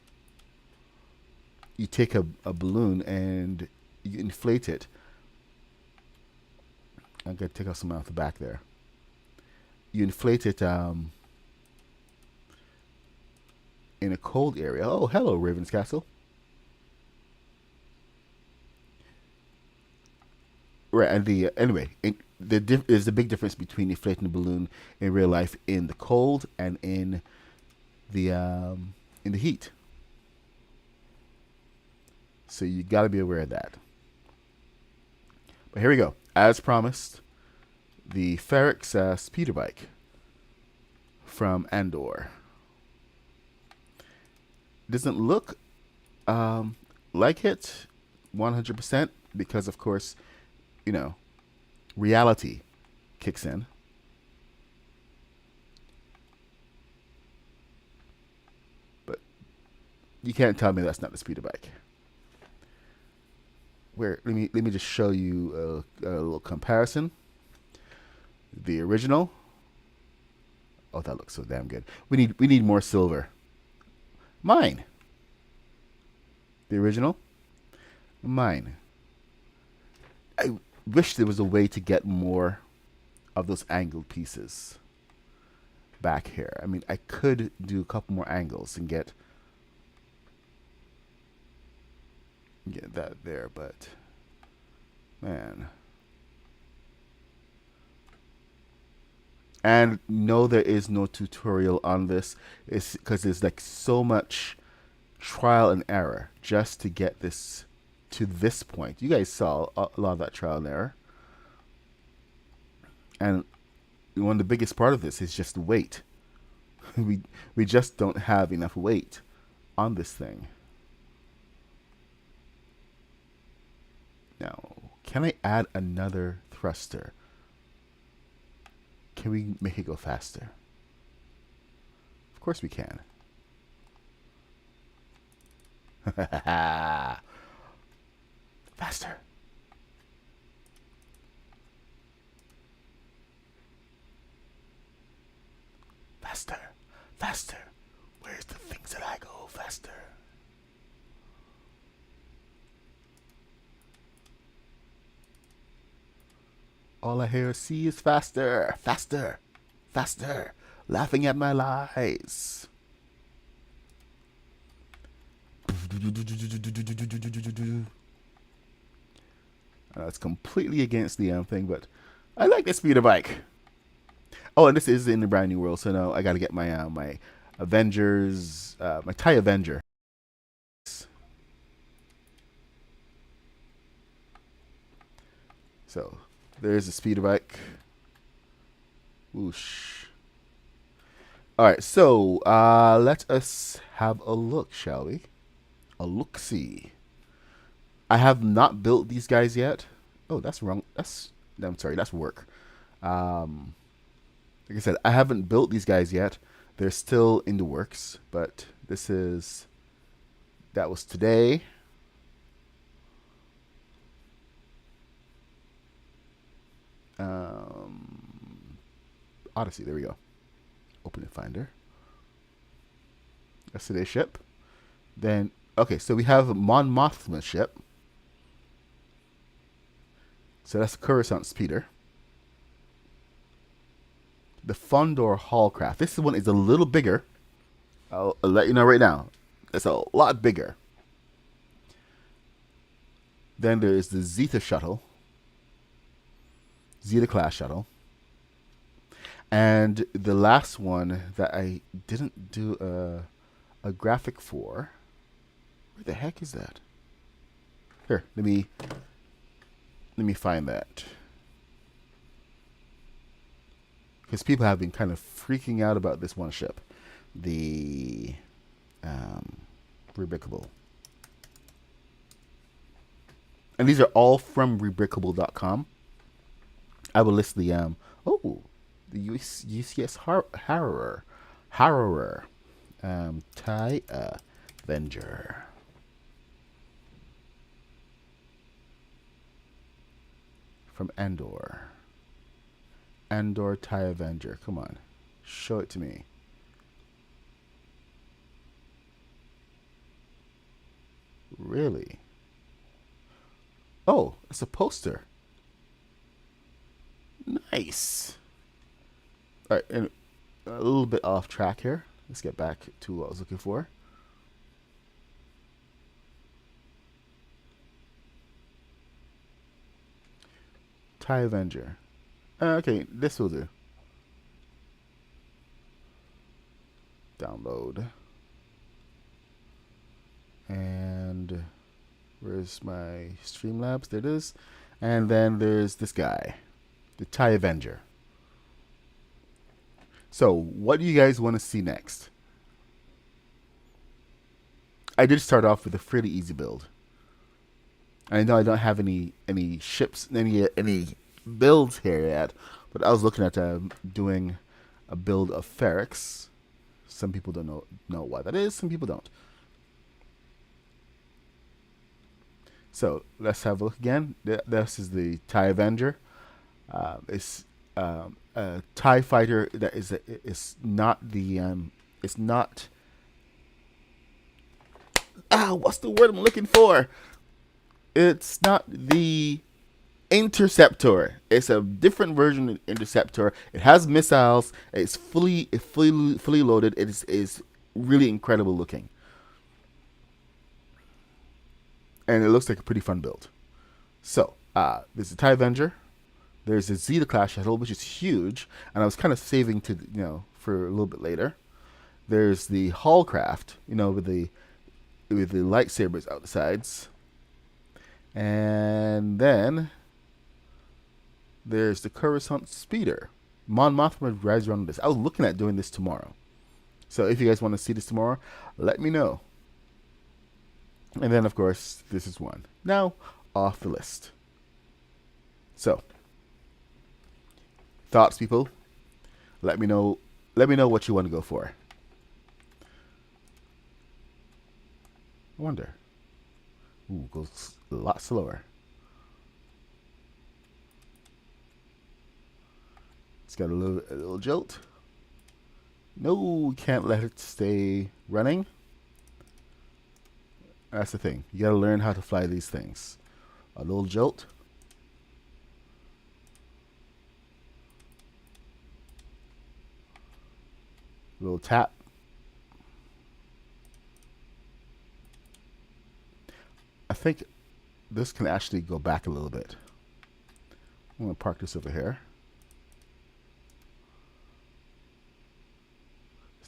[SPEAKER 1] You take a balloon and you inflate it. I'm going to take out some out the back there. You inflate it in a cold area. Oh, hello, Raven's Castle. Right, and there's a big difference between inflating a balloon in real life in the cold and in the heat. So you got to be aware of that. But here we go. As promised, the Ferrix speeder bike from Andor. Doesn't look like it 100% because, of course, reality kicks in. But you can't tell me that's not the speeder bike. Let me just show you a little comparison. The original. Oh, that looks so damn good. We need more silver. Mine. The original. Mine. I wish there was a way to get more of those angled pieces back here. I mean, I could do a couple more angles and get that there, but man. And no, there is no tutorial on this. It's because there's like so much trial and error just to get this to this point. You guys saw a lot of that trial and error. And one of the biggest part of this is just the weight. we just don't have enough weight on this thing. Now, can I add another thruster? Can we make it go faster? Of course we can. Faster. Faster. Faster. Where's the things that I go faster? All I hear see is faster, faster, faster, laughing at my lies. That's completely against the thing, but I like the speeder bike. Oh, and this is in the brand new world, so now I got to get my my Avengers, my TIE Avenger. So there's a speeder bike. Whoosh. All right, so let us have a look, shall we? A look-see. I have not built these guys yet. Oh, that's wrong. I'm sorry, that's work. Like I said, I haven't built these guys yet. They're still in the works, but that was today. Odyssey, there we go. Open and Finder. That's today's ship. Then, okay, so we have Mon Mothma's ship. So that's Coruscant Speeder. The Fondor Hallcraft. This one is a little bigger. I'll let you know right now. It's a lot bigger. Then there's the Zeta Shuttle. Zeta class shuttle. And the last one that I didn't do a graphic for. Where the heck is that? Here, let me find that. Because people have been kind of freaking out about this one ship. The Rebrickable. And these are all from rebrickable.com. I will list the the UCS Harrower TIE Avenger. From Andor. Andor TIE Avenger. Come on. Show it to me. Really? Oh, it's a poster. Nice. All right, and a little bit off track here. Let's get back to what I was looking for. TIE Avenger. Okay, this will do. Download. And where's my Streamlabs? There it is. And then there's this guy, the TIE Avenger. So, what do you guys want to see next? I did start off with a pretty easy build. I know I don't have any ships, any builds here yet, but I was looking at doing a build of Ferrix. Some people don't know what that is. Some people don't. So let's have a look again. This is the TIE Avenger. It's a TIE fighter that is not the it's not. What's the word I'm looking for? It's not the Interceptor. It's a different version of Interceptor. It has missiles. It's fully loaded. It is really incredible looking, and it looks like a pretty fun build. So there's the TIE Avenger. There's the Zeta Class shuttle, which is huge, and I was kind of saving to for a little bit later. There's the Hallcraft, with the lightsabers out the sides. And then there's the Coruscant Speeder. Mon Mothma rides around this. I was looking at doing this tomorrow. So if you guys want to see this tomorrow, let me know. And then, of course, this is one. Now, off the list. So, thoughts, people? Let me know. Let me know what you want to go for. I wonder. Ooh, goes a lot slower. It's got a little jolt. No, we can't let it stay running. That's the thing. You gotta learn how to fly these things. A little jolt. A little tap. I think this can actually go back a little bit. I'm going to park this over here.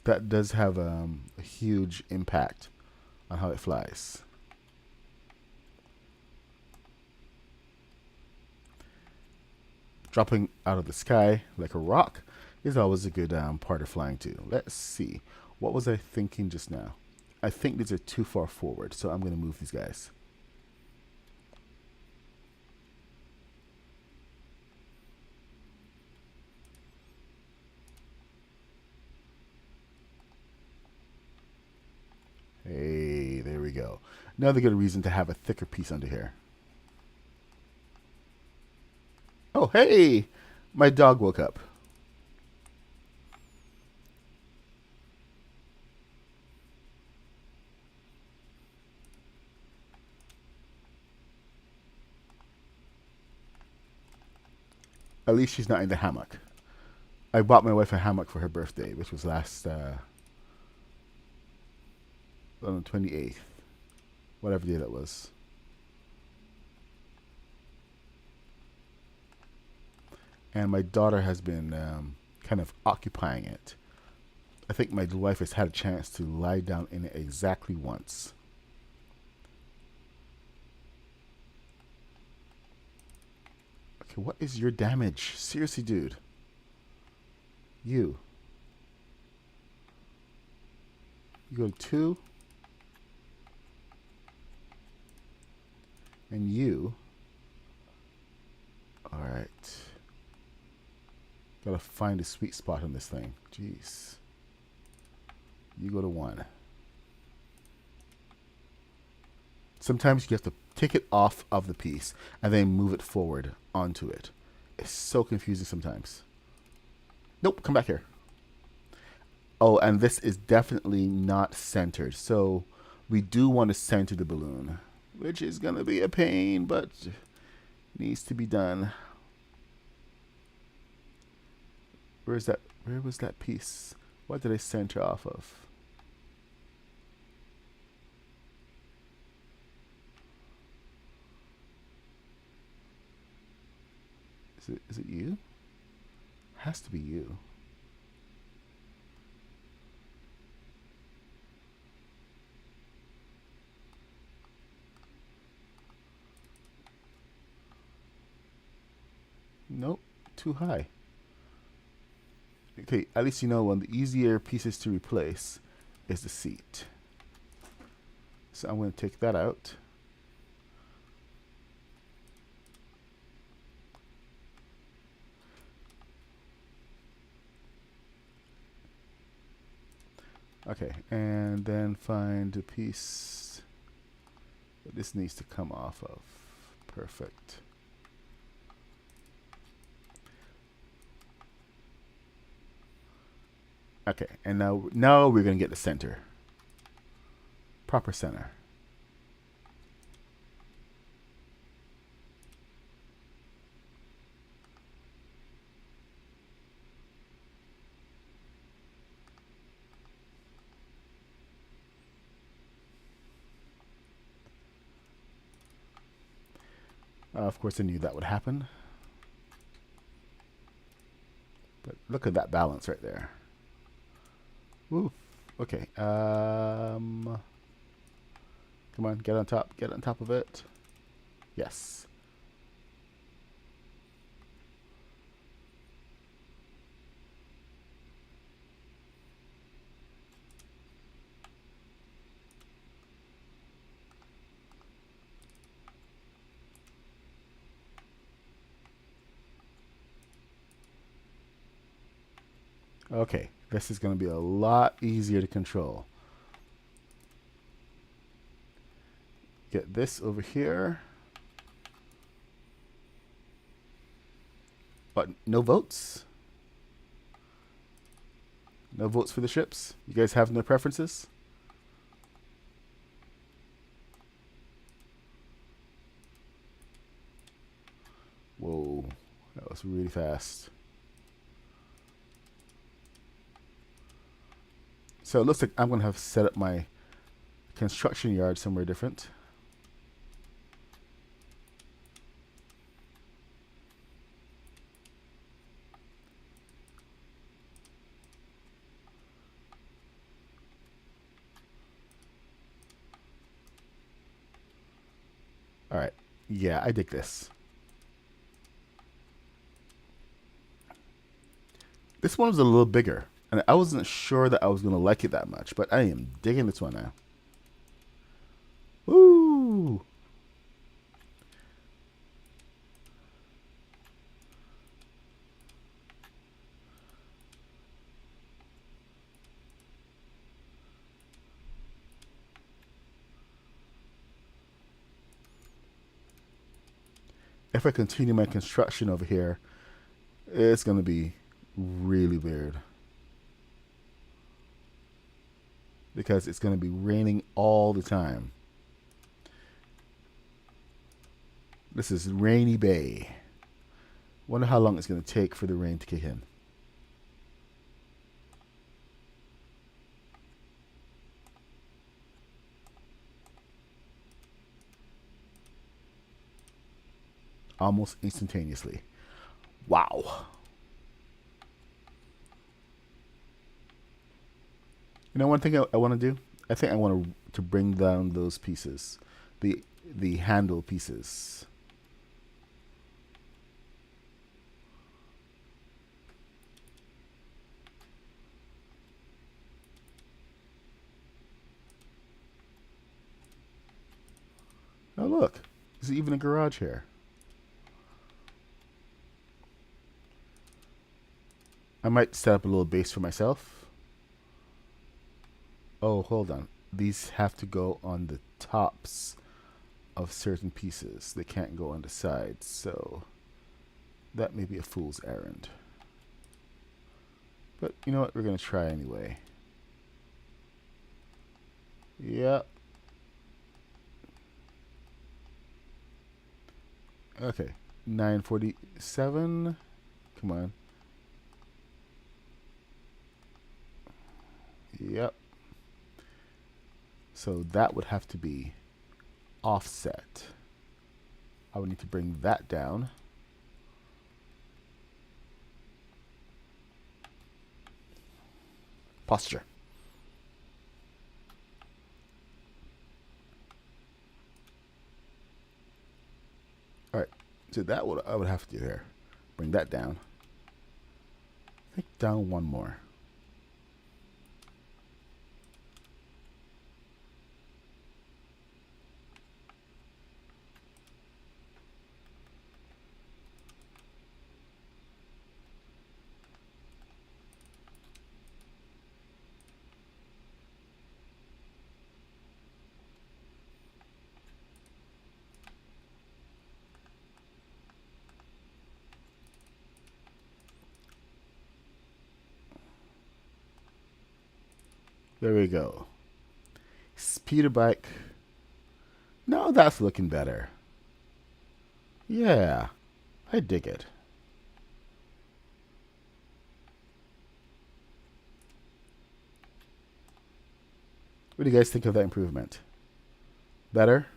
[SPEAKER 1] That does have a huge impact on how it flies. Dropping out of the sky like a rock is always a good part of flying too. Let's see. What was I thinking just now? I think these are too far forward, so I'm going to move these guys. Hey, there we go. Another good reason to have a thicker piece under here. Oh, hey! My dog woke up. At least she's not in the hammock. I bought my wife a hammock for her birthday, which was last on the 28th. Whatever day that was. And my daughter has been kind of occupying it. I think my wife has had a chance to lie down in it exactly once. Okay, what is your damage? Seriously, dude. You go to 2. And you. Alright. Gotta find a sweet spot on this thing. Jeez. You go to 1. Sometimes you have to take it off of the piece and then move it forward onto it. It's so confusing sometimes. Nope, come back here. Oh, and this is definitely not centered. So we do want to center the balloon. which is gonna be a pain, but needs to be done. Where's that? Where was that piece? What did I center off of? Is it you? Has to be you. Nope, too high. Okay, at least you know one of the easier pieces to replace is the seat. So I'm going to take that out. Okay, and then find a piece that this needs to come off of. Perfect. Okay, and now we're gonna get the center. Proper center. Of course, I knew that would happen. But look at that balance right there. Woo. Okay. Come on, get on top. Get on top of it. Yes. Okay, this is going to be a lot easier to control. Get this over here. But no votes? No votes for the ships? You guys have no preferences? Whoa, that was really fast. So it looks like I'm going to have to set up my construction yard somewhere different. All right. Yeah, I dig this. This one was a little bigger, and I wasn't sure that I was going to like it that much, but I am digging this one now. Woo! If I continue my construction over here, it's going to be really weird. Because it's going to be raining all the time. This is Rainy Bay. Wonder how long it's going to take for the rain to kick in. Almost instantaneously. Wow. You know one thing I want to do? I think I want to bring down those pieces. The handle pieces. Oh look. There's even a garage here. I might set up a little base for myself. Oh, hold on. These have to go on the tops of certain pieces. They can't go on the sides, so that may be a fool's errand. But you know what? We're going to try anyway. Yep. Okay, 947. Come on. Yep. So that would have to be offset. I would need to bring that down. Posture. All right. So that would I would have to do here. Bring that down. I think down one more. There we go. Speeder bike. No, that's looking better. Yeah, I dig it. What do you guys think of that improvement? Better?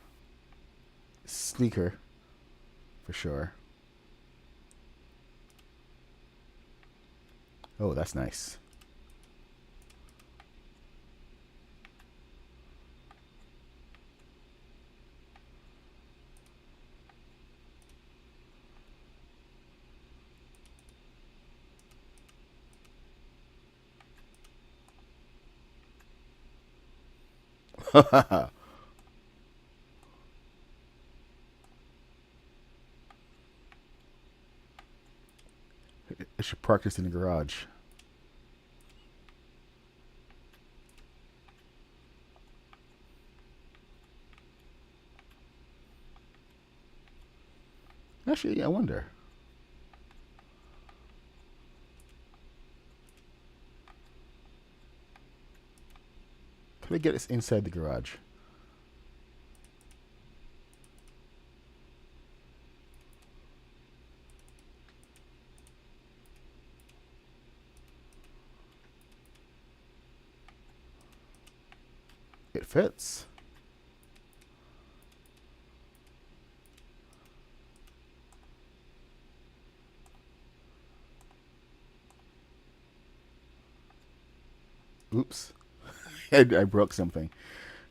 [SPEAKER 1] Sleeker, for sure. Oh, that's nice. I should park this in the garage. Actually, I wonder. Could I get this inside the garage? It fits. Oops. I broke something.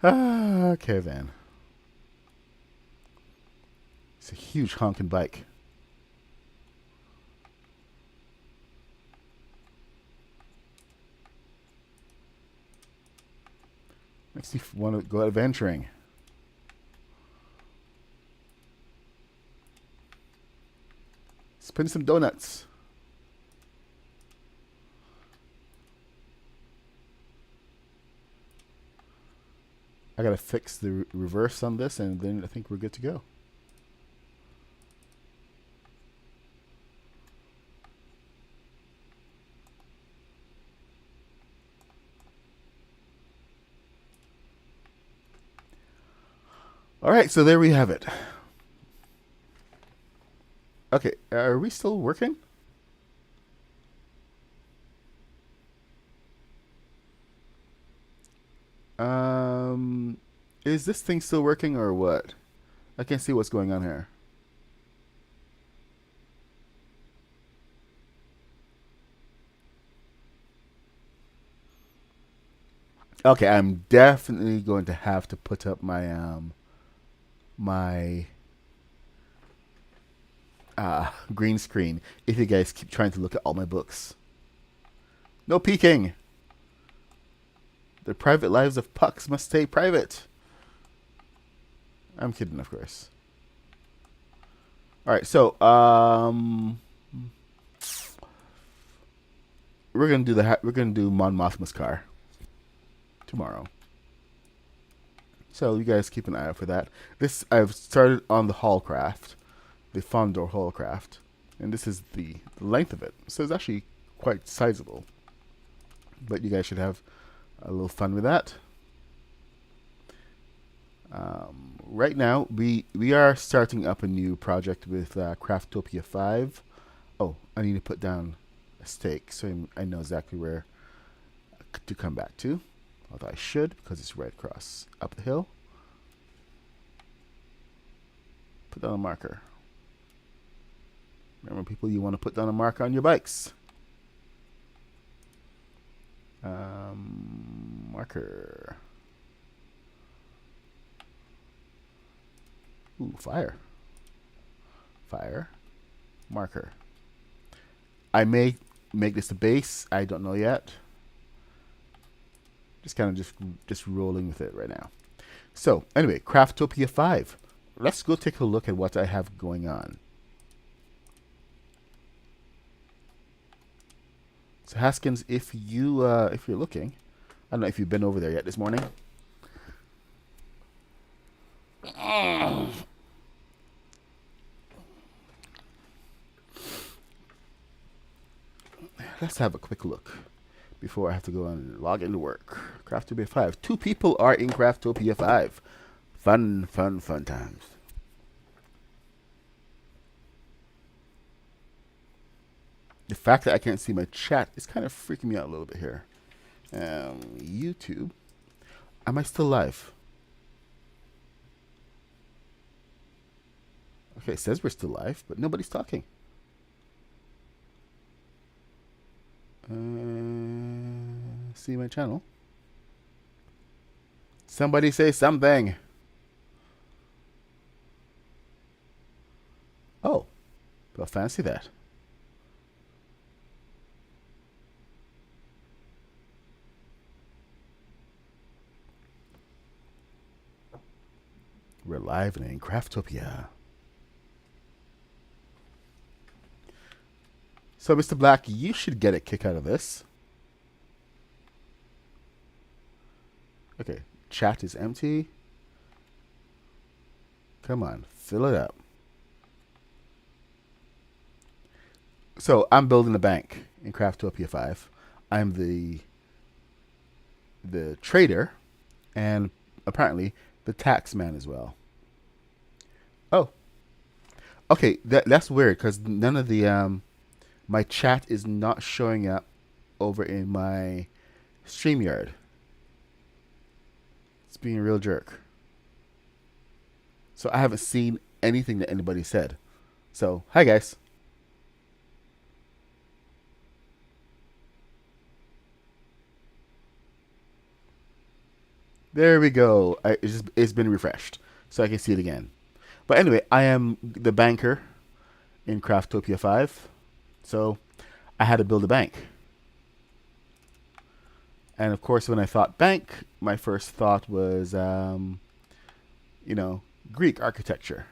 [SPEAKER 1] Okay, then. It's a huge honking bike. Makes me want to go adventuring. Spin some donuts. I gotta fix the reverse on this, and then I think we're good to go. All right, so there we have it. Okay, are we still working? Um, is this thing still working or what? I can't see what's going on here. Okay, I'm definitely going to have to put up my green screen if you guys keep trying to look at all my books. No peeking. The private lives of pucks must stay private. I'm kidding, of course. All right, so we're gonna do we're gonna do Mon Mothma's car tomorrow. So you guys keep an eye out for that. This I've started on the Hallcraft, the Fondor Hallcraft, and this is the length of it. So it's actually quite sizable. But you guys should have a little fun with that. Right now, we are starting up a new project with Craftopia 5. Oh, I need to put down a stake so I know exactly where to come back to. Although I should, because it's right across up the hill. Put down a marker. Remember, people, you want to put down a marker on your bikes. Marker. Ooh, fire. Fire. Marker. I may make this the base. I don't know yet. Just kind of just rolling with it right now. So anyway, Craftopia 5. Let's go take a look at what I have going on. So Haskins, if you're looking, I don't know if you've been over there yet this morning. Let's have a quick look before I have to go and log into work. Craftopia 5. 2 people are in Craftopia 5. Fun times. The fact that I can't see my chat is kind of freaking me out a little bit here. YouTube. Am I still live? Okay, it says we're still live, but nobody's talking. See my channel. Somebody say something. Oh, well, fancy that. We're live in Craftopia. So, Mr. Black, you should get a kick out of this. Okay, chat is empty. Come on, fill it up. So, I'm building a bank in Craftopia 5. I'm the trader and apparently the tax man as well. Oh. Okay, that's weird because none of the my chat is not showing up over in my StreamYard. It's being a real jerk. So I haven't seen anything that anybody said. So, hi guys. There we go. It's been refreshed, so I can see it again. But anyway, I am the banker in Craftopia 5. So I had to build a bank. And of course, when I thought bank, my first thought was, Greek architecture,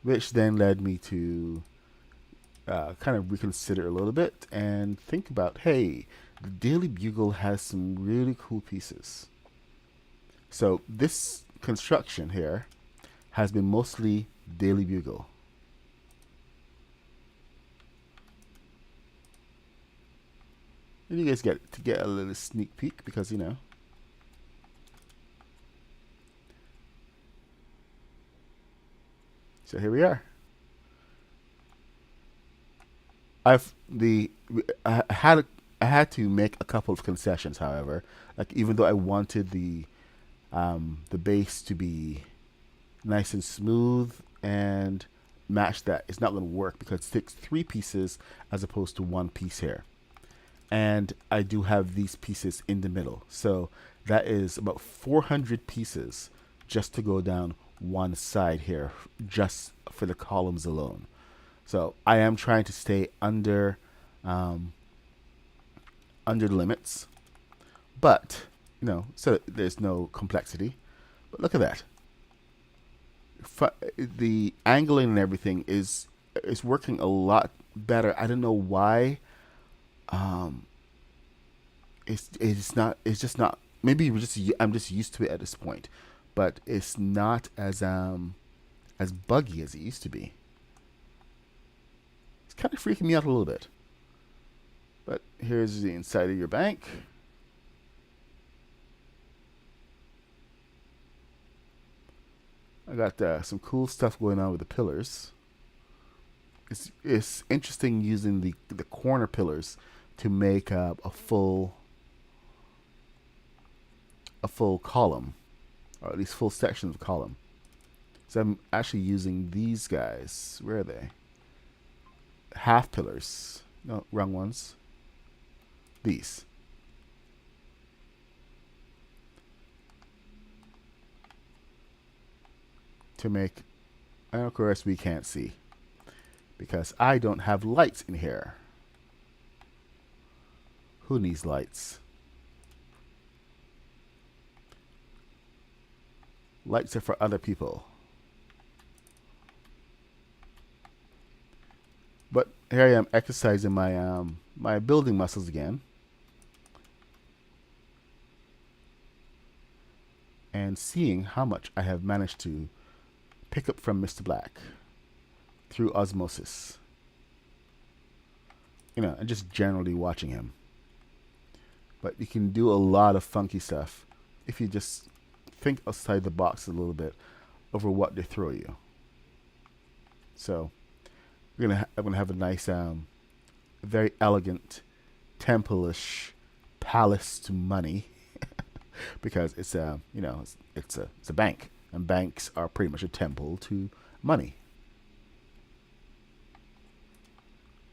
[SPEAKER 1] which then led me to kind of reconsider a little bit and think about, hey, the Daily Bugle has some really cool pieces. So this construction here has been mostly Daily Bugle. And you guys get to get a little sneak peek because, So here we are. I had to make a couple of concessions, however. Like, even though I wanted the base to be nice and smooth and match that, it's not going to work because it takes 3 pieces as opposed to 1 piece here. And I do have these pieces in the middle. So that is about 400 pieces just to go down one side here, just for the columns alone. So I am trying to stay under the limits, but so there's no complexity. But look at that. The angling and everything is working a lot better. I don't know why. It's just not. Maybe I'm just used to it at this point, but it's not as buggy as it used to be. It's kind of freaking me out a little bit. But here's the inside of your bank. I got some cool stuff going on with the pillars. It's interesting using the corner pillars to make up a full column, or at least full sections of column. So I'm actually using these guys. Where are they? Half pillars. No, wrong ones. These. To make, and of course we can't see because I don't have lights in here. Who needs lights? Lights are for other people. But here I am exercising my building muscles again. And seeing how much I have managed to pick up from Mr. Black through osmosis. And just generally watching him. But you can do a lot of funky stuff if you just think outside the box a little bit over what they throw you. So I'm gonna have a nice, very elegant, temple-ish palace to money, because it's it's a bank, and banks are pretty much a temple to money.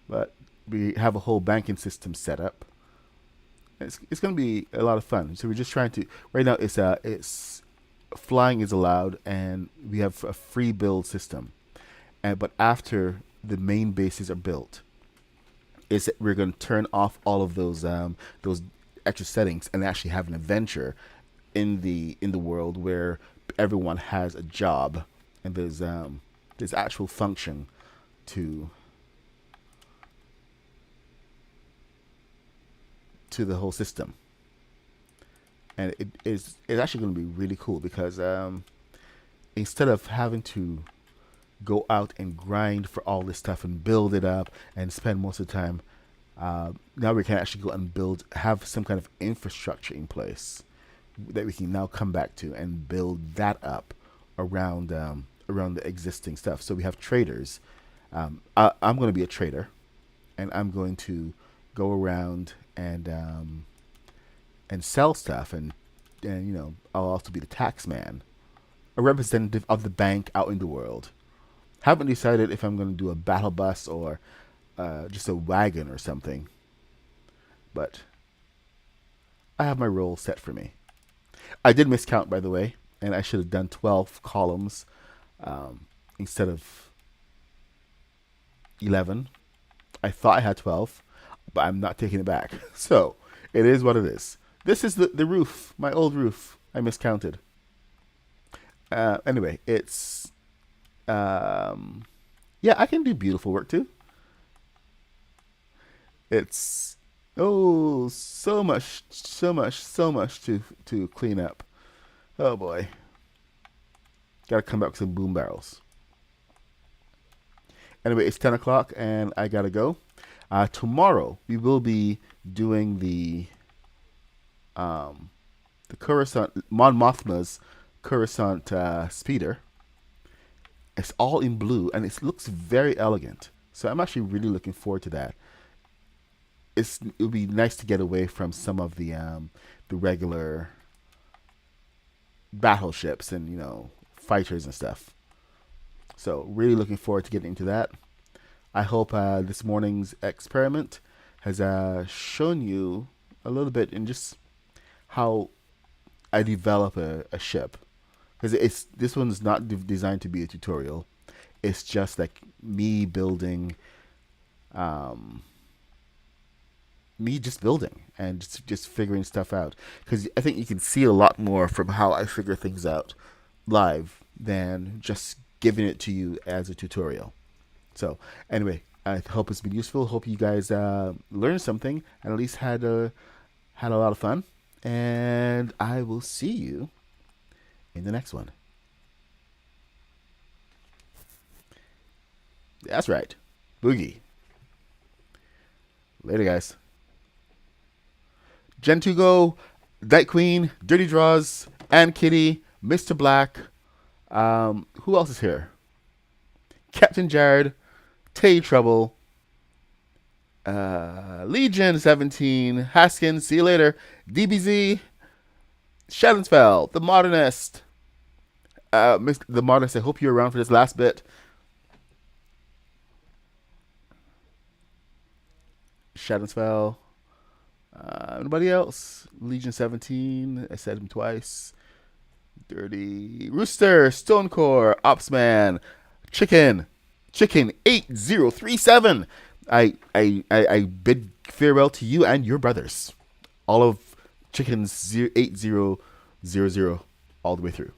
[SPEAKER 1] But we have a whole banking system set up. It's going to be a lot of fun. So we're just trying to right now. It's flying is allowed, and we have a free build system. And but after the main bases are built, is that we're going to turn off all of those extra settings and actually have an adventure in the world where everyone has a job, and there's actual function to the whole system. And it's actually going to be really cool because instead of having to go out and grind for all this stuff and build it up and spend most of the time, now we can actually go and have some kind of infrastructure in place that we can now come back to and build that up around the existing stuff. So we have traders. I'm going to be a trader, and I'm going to go around and sell stuff, and I'll also be the tax man, a representative of the bank out in the world. Haven't decided if I'm going to do a battle bus or just a wagon or something, but I have my role set for me. I did miscount, by the way, and I should have done 12 columns instead of 11. I thought I had 12, but I'm not taking it back. So it is what it is. This is the roof, my old roof. I miscounted. Anyway, it's yeah, I can do beautiful work too. It's so much, so much to clean up. Oh boy, gotta come back with some boom barrels. Anyway, it's 10 o'clock and I gotta go. Tomorrow we will be doing the Coruscant, Mon Mothma's Coruscant speeder. It's all in blue and it looks very elegant. So I'm actually really looking forward to that. It would be nice to get away from some of the regular battleships and fighters and stuff. So really looking forward to getting into that. I hope this morning's experiment has shown you a little bit in just how I develop a ship, because this one's not designed to be a tutorial. It's just like me building, me just building and just figuring stuff out. Because I think you can see a lot more from how I figure things out live than just giving it to you as a tutorial. So anyway, I hope it's been useful. Hope you guys learned something and at least had a lot of fun. And I will see you in the next one. That's right. Boogie. Later, guys. Gentugo, Night Queen, Dirty Draws, Ann Kitty, Mr. Black, Who else is here? Captain Jared, Tay Trouble, Legion 17, Haskins, see you later, DBZ, Shadowsfell, The Modernist. The Modernist, I hope you're around for this last bit. Shadowsfell. Anybody else? Legion 17, I said him twice. Dirty Rooster, Stonecore, Opsman, Chicken 8037. I bid farewell to you and your brothers. All of Chickens 8000 all the way through.